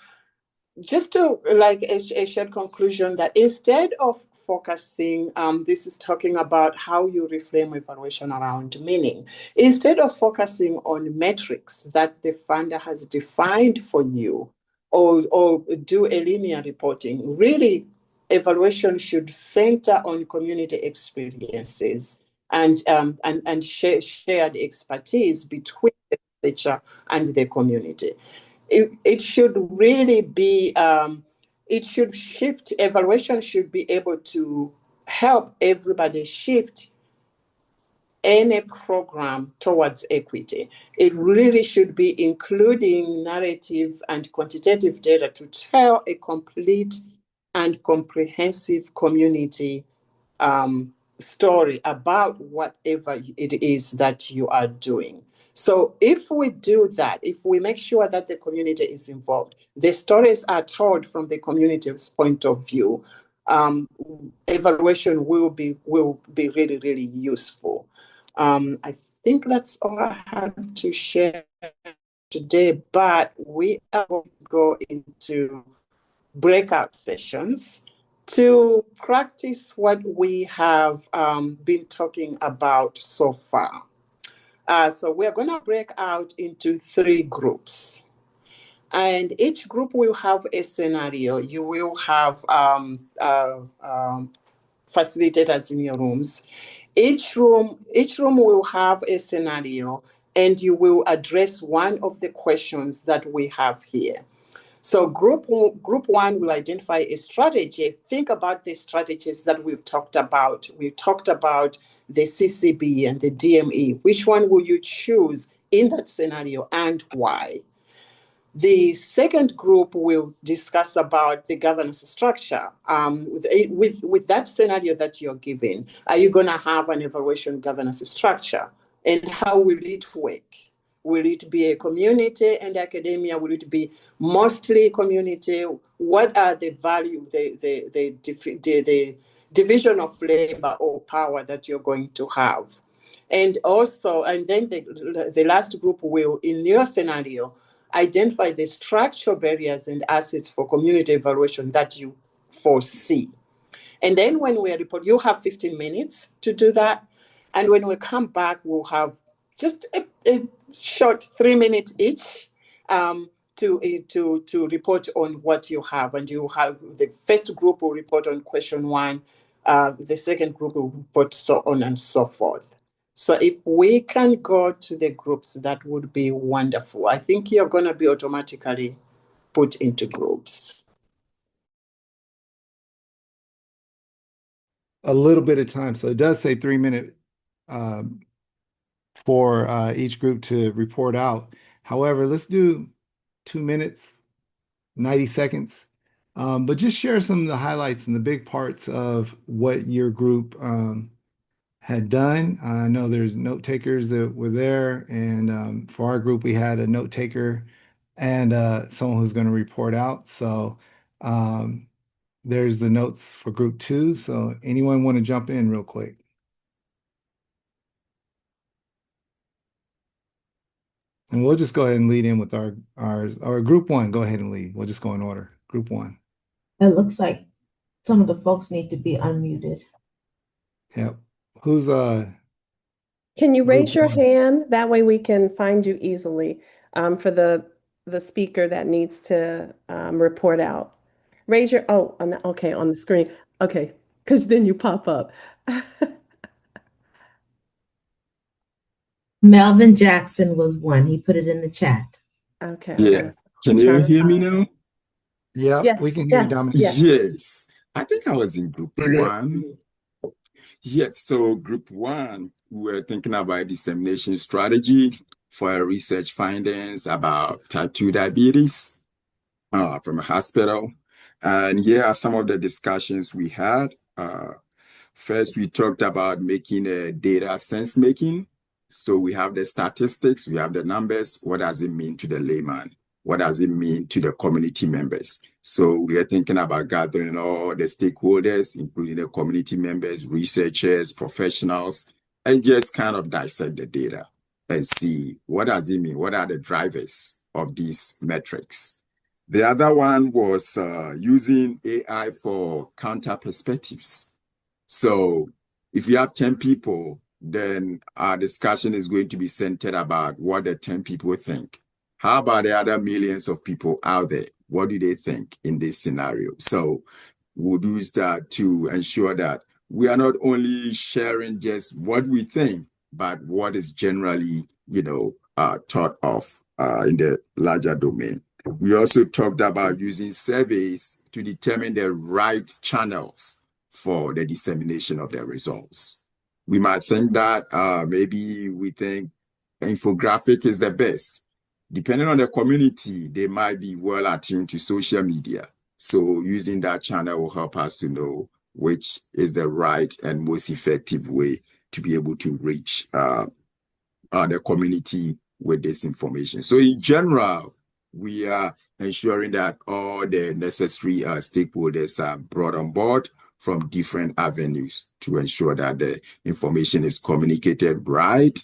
S5: just to like a shared conclusion, that instead of focusing, this is talking about how you reframe evaluation around meaning. Instead of focusing on metrics that the funder has defined for you, or do a linear reporting, really evaluation should center on community experiences and shared expertise between the researcher and the community. It should really be, it should shift, evaluation should be able to help everybody shift any program towards equity. It really should be including narrative and quantitative data to tell a complete and comprehensive community story about whatever it is that you are doing. So if we do that, if we make sure that the community is involved, the stories are told from the community's point of view, evaluation will be really, really useful. I think that's all I have to share today, but we are going to go into breakout sessions to practice what we have been talking about so far. So we're going to break out into 3 groups. And each group will have a scenario. You will have facilitators in your rooms. Each room will have a scenario, and you will address one of the questions that we have here. So group 1 will identify a strategy. Think about the strategies that we've talked about. We've talked about the CCB and the DME. Which one will you choose in that scenario and why? The second group will discuss about the governance structure. With that scenario that you're given, are you going to have an evaluation governance structure? And how will it work? Will it be a community and academia? Will it be mostly community? What are the value, the division of labor or power that you're going to have? And then the last group will, in your scenario, identify the structural barriers and assets for community evaluation that you foresee. And then when we report, you have 15 minutes to do that. And when we come back, we'll have just a short 3 minutes each to report on what you have. And you have the first group will report on question 1, the second group will report so on and so forth. So if we can go to the groups, that would be wonderful. I think you're going to be automatically put into groups.
S6: A little bit of time. So it does say 3 minute for each group to report out. However, let's do 2 minutes. 90 seconds. But just share some of the highlights and the big parts of what your group had done. I know there's note takers that were there, and for our group, we had a note taker and someone who's going to report out. So there's the notes for group two. So anyone want to jump in real quick? And we'll just go ahead and lead in with our group one. Go ahead and lead. We'll just go in order. Group one.
S2: It looks like some of the folks need to be unmuted.
S6: Yep. Who's
S4: Can you
S6: group
S4: raise your
S6: one?
S4: hand? That way we can find you easily for the speaker that needs to report out. Raise your, okay, on the screen. Okay, because then you pop up.
S2: Melvin Jackson was one. He put it in the chat.
S4: Okay, I'm
S7: Yeah.
S4: gonna
S7: Can
S4: try
S7: you
S4: to
S7: hear me
S4: find.
S7: now?
S6: Yep, we
S4: Yes,
S6: can hear you,
S4: yes,
S6: Dominic.
S4: yes.
S7: Yes. I think I was in group
S6: We're good.
S7: one. Yes. So group one, we were thinking about dissemination strategy for research findings about type 2 diabetes from a hospital. And here are some of the discussions we had. First, we talked about making a data sense making. So we have the statistics, we have the numbers. What does it mean to the layman? What does it mean to the community members? So we are thinking about gathering all the stakeholders, including the community members, researchers, professionals, and just kind of dissect the data and see what does it mean? What are the drivers of these metrics? The other one was using AI for counter perspectives. So if you have 10 people, then our discussion is going to be centered about what the 10 people think. How about the other millions of people out there? What do they think in this scenario? So we'll use that to ensure that we are not only sharing just what we think, but what is generally, thought of in the larger domain. We also talked about using surveys to determine the right channels for the dissemination of the results. We might think that maybe we think infographic is the best. Depending on the community, they might be well attuned to social media. So using that channel will help us to know which is the right and most effective way to be able to reach the community with this information. So in general, we are ensuring that all the necessary stakeholders are brought on board from different avenues to ensure that the information is communicated right,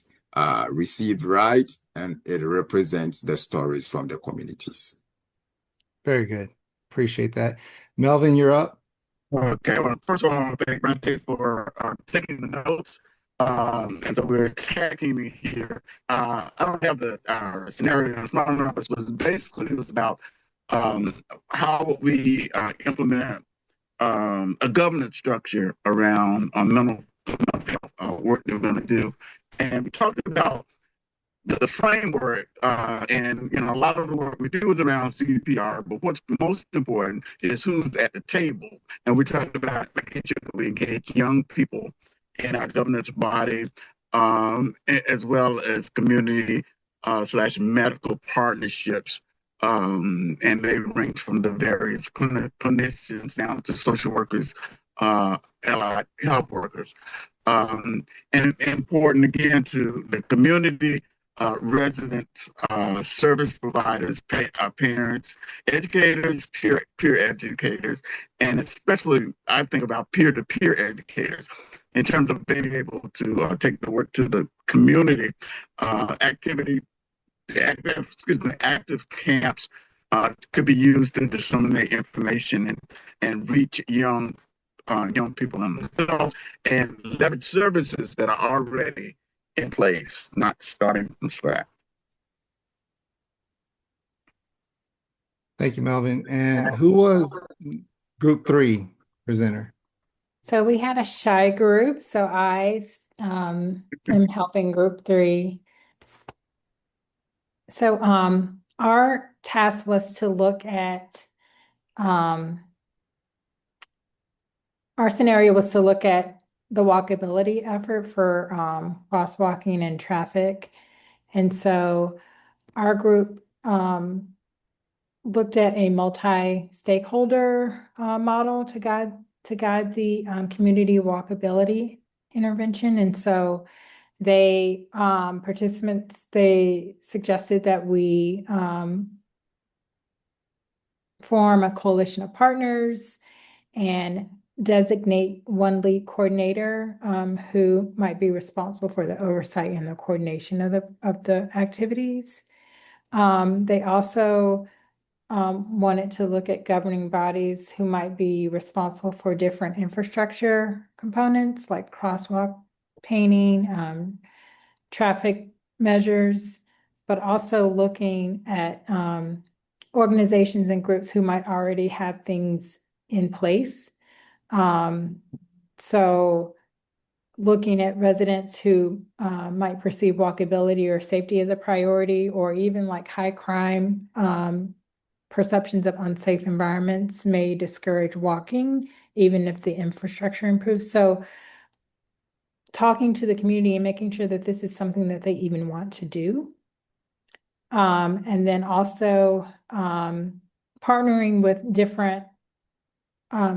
S7: received right, and it represents the stories from the communities.
S6: Very good. Appreciate that. Melvin, you're up.
S8: Okay, well, first of all, I want to thank Brente for taking the notes. And so we're tagging me here. I don't have the scenario in front of us, but basically it was about how we implement a governance structure around mental health work that we're going to do. And we talked about the framework, and a lot of the work we do is around CPR, but what's most important is who's at the table. And we talked about making sure that we engage young people in our governance body, as well as community slash medical partnerships. And they range from the various clinicians down to social workers, allied health workers. And important again to the community, residents, service providers, parents, educators, peer educators, and especially I think about peer-to-peer educators in terms of being able to take the work to the community. Activity, active camps could be used to disseminate information and reach young people themselves and leverage services that are already in place, not starting from scratch.
S6: Thank you, Melvin. And who was group three presenter?
S9: So we had a shy group. So I am helping group three. So our task was to look at our scenario was to look at the walkability effort for crosswalking and traffic. And so our group looked at a multi-stakeholder model to guide the community walkability intervention. And so they participants, they suggested that we form a coalition of partners and designate one lead coordinator who might be responsible for the oversight and the coordination of the activities. They also wanted to look at governing bodies who might be responsible for different infrastructure components like crosswalk painting, traffic measures, but also looking at organizations and groups who might already have things in place. So looking at residents who might perceive walkability or safety as a priority, or even like high crime perceptions of unsafe environments may discourage walking, even if the infrastructure improves. So talking to the community and making sure that this is something that they even want to do. And then also partnering with different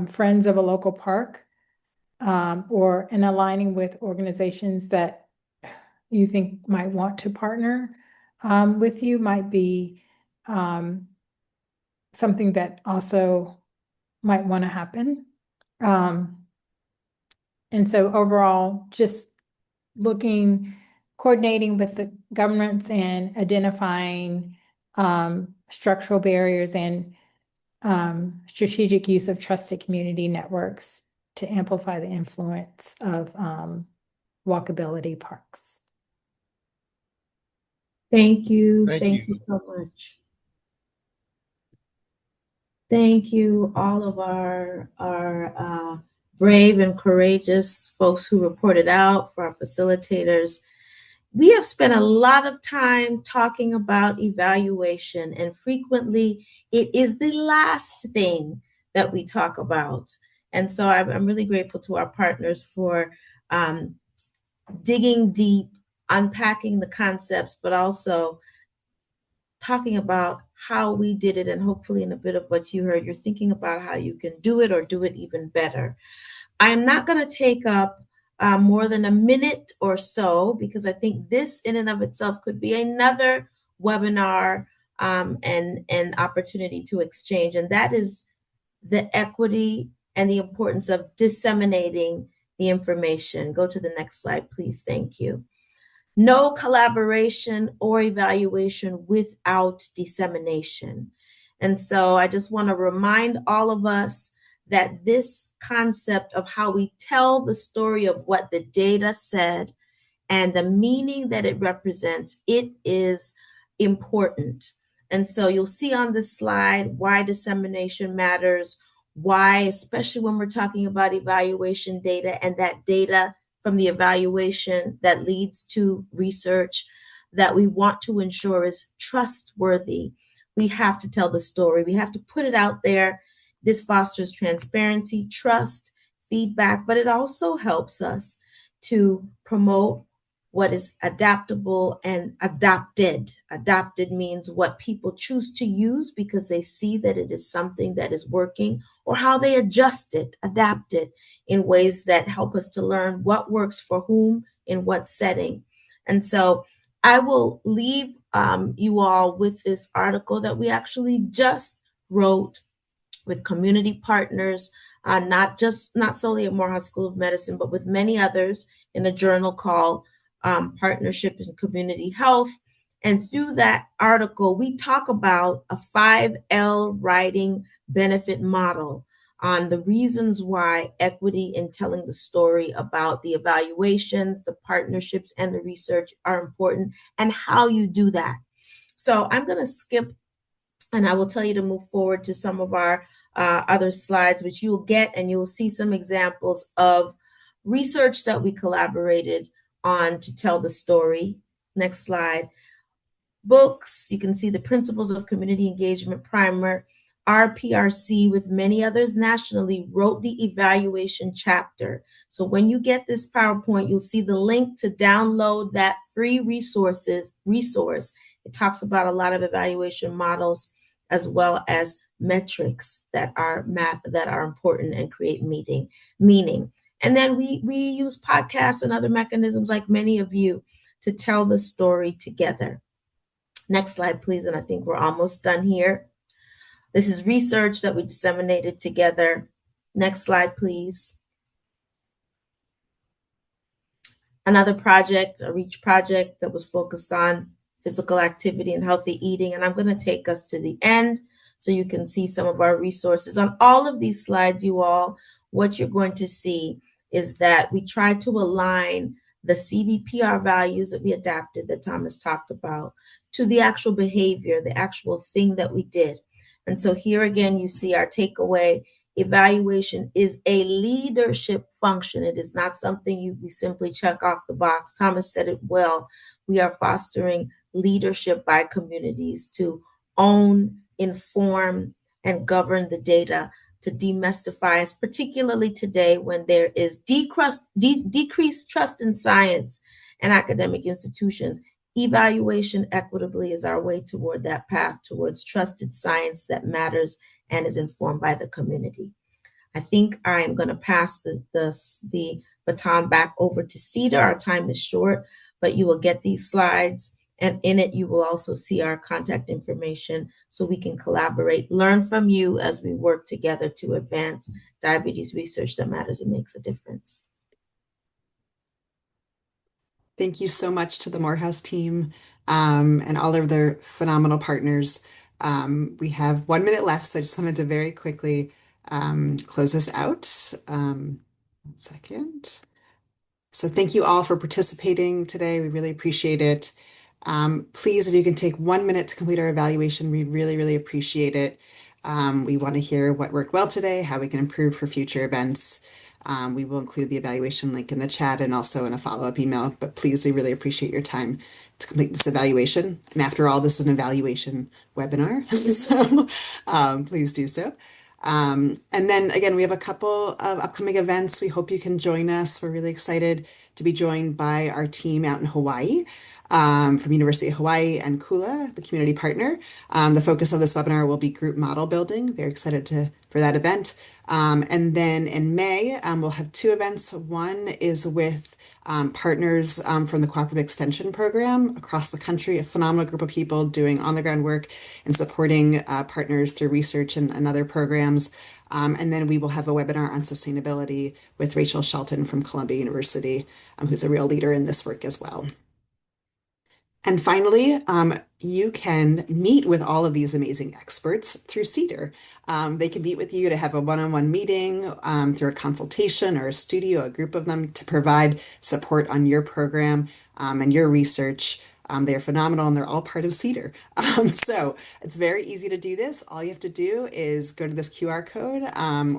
S9: friends of a local park and aligning with organizations that you think might want to partner with you might be something that also might want to happen. And so overall, just coordinating with the governments and identifying structural barriers and strategic use of trusted community networks to amplify the influence of walkability parks.
S2: Thank you. Thank you so much. Thank you, all of our brave and courageous folks who reported out, for our facilitators. We have spent a lot of time talking about evaluation, and frequently it is the last thing that we talk about. And so I'm really grateful to our partners for digging deep, unpacking the concepts, but also talking about how we did it. And hopefully in a bit of what you heard, you're thinking about how you can do it or do it even better. I am not going to take up more than a minute or so, because I think this in and of itself could be another webinar and opportunity to exchange. And that is the equity and the importance of disseminating the information. Go to the next slide, please. Thank you. No collaboration or evaluation without dissemination. And so I just want to remind all of us that this concept of how we tell the story of what the data said and the meaning that it represents, it is important. And so you'll see on this slide why dissemination matters, why, especially when we're talking about evaluation data, and that data from the evaluation that leads to research that we want to ensure is trustworthy. We have to tell the story. We have to put it out there. This fosters transparency, trust, feedback, but it also helps us to promote what is adaptable and adopted. Adopted means what people choose to use because they see that it is something that is working, or how they adjust it, adapt it in ways that help us to learn what works for whom in what setting. And so I will leave you all with this article that we actually just wrote with community partners, not solely at Morehouse School of Medicine, but with many others, in a journal called Partnership in Community Health. And through that article, we talk about a 5L writing benefit model on the reasons why equity in telling the story about the evaluations, the partnerships, and the research are important, and how you do that. So I'm going to skip, and I will tell you to move forward to some of our other slides, which you'll get, and you'll see some examples of research that we collaborated on to tell the story. Next slide. Books, you can see the Principles of Community Engagement Primer. RPRC, with many others nationally, wrote the evaluation chapter. So when you get this PowerPoint, you'll see the link to download that free resource. It talks about a lot of evaluation models as well as metrics that are important and create meaning. And then we use podcasts and other mechanisms like many of you to tell the story together. Next slide, please. And I think we're almost done here. This is research that we disseminated together. Next slide, please. Another project, a REACH project that was focused on physical activity and healthy eating. And I'm going to take us to the end so you can see some of our resources. On all of these slides, you all, what you're going to see is that we try to align the CBPR values that we adapted, that Thomas talked about, to the actual behavior, the actual thing that we did. And so here again, you see our takeaway. Evaluation is a leadership function. It is not something we simply check off the box. Thomas said it well. We are fostering leadership by communities to own, inform, and govern the data, to demystify us, particularly today when there is decreased trust in science and academic institutions. Evaluation equitably is our way toward that path, towards trusted science that matters and is informed by the community. I think I am going to pass the baton back over to CEDER. Our time is short, but you will get these slides, and in it you will also see our contact information so we can collaborate, learn from you as we work together to advance diabetes research that matters and makes a difference.
S10: Thank you so much to the Morehouse team and all of their phenomenal partners. We have 1 minute left, so I just wanted to very quickly close this out. 1 second. So thank you all for participating today. We really appreciate it. Please, if you can take 1 minute to complete our evaluation, we really, really appreciate it. We want to hear what worked well today, how we can improve for future events. We will include the evaluation link in the chat and also in a follow-up email, but please, we really appreciate your time to complete this evaluation. And after all, this is an evaluation webinar, so please do so. And then again, we have a couple of upcoming events. We hope you can join us. We're really excited to be joined by our team out in Hawaii. From University of Hawaii and Kula, the community partner. The focus of this webinar will be group model building. Very excited for that event. And then in May, we'll have 2 events. One is with partners from the Cooperative Extension Program across the country, a phenomenal group of people doing on-the-ground work and supporting partners through research and other programs. And then we will have a webinar on sustainability with Rachel Shelton from Columbia University, who's a real leader in this work as well. And finally, you can meet with all of these amazing experts through CEDER. They can meet with you to have a one-on-one meeting through a consultation or a studio, a group of them to provide support on your program and your research. They are phenomenal and they're all part of CEDER. So it's very easy to do this. All you have to do is go to this QR code,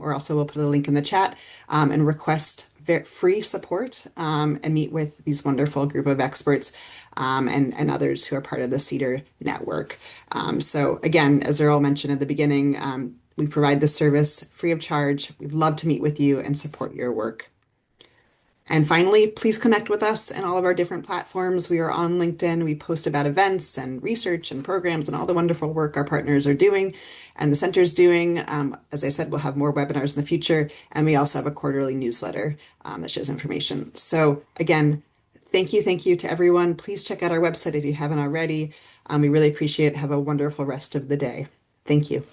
S10: or also we'll put a link in the chat, and request free support and meet with these wonderful group of experts and others who are part of the CEDER network. So again, as Earl mentioned at the beginning, we provide this service free of charge. We'd love to meet with you and support your work. And finally, please connect with us in all of our different platforms. We are on LinkedIn. We post about events and research and programs and all the wonderful work our partners are doing and the center's doing. As I said, we'll have more webinars in the future. And we also have a quarterly newsletter that shows information. So again, thank you to everyone. Please check out our website if you haven't already. We really appreciate it. Have a wonderful rest of the day. Thank you.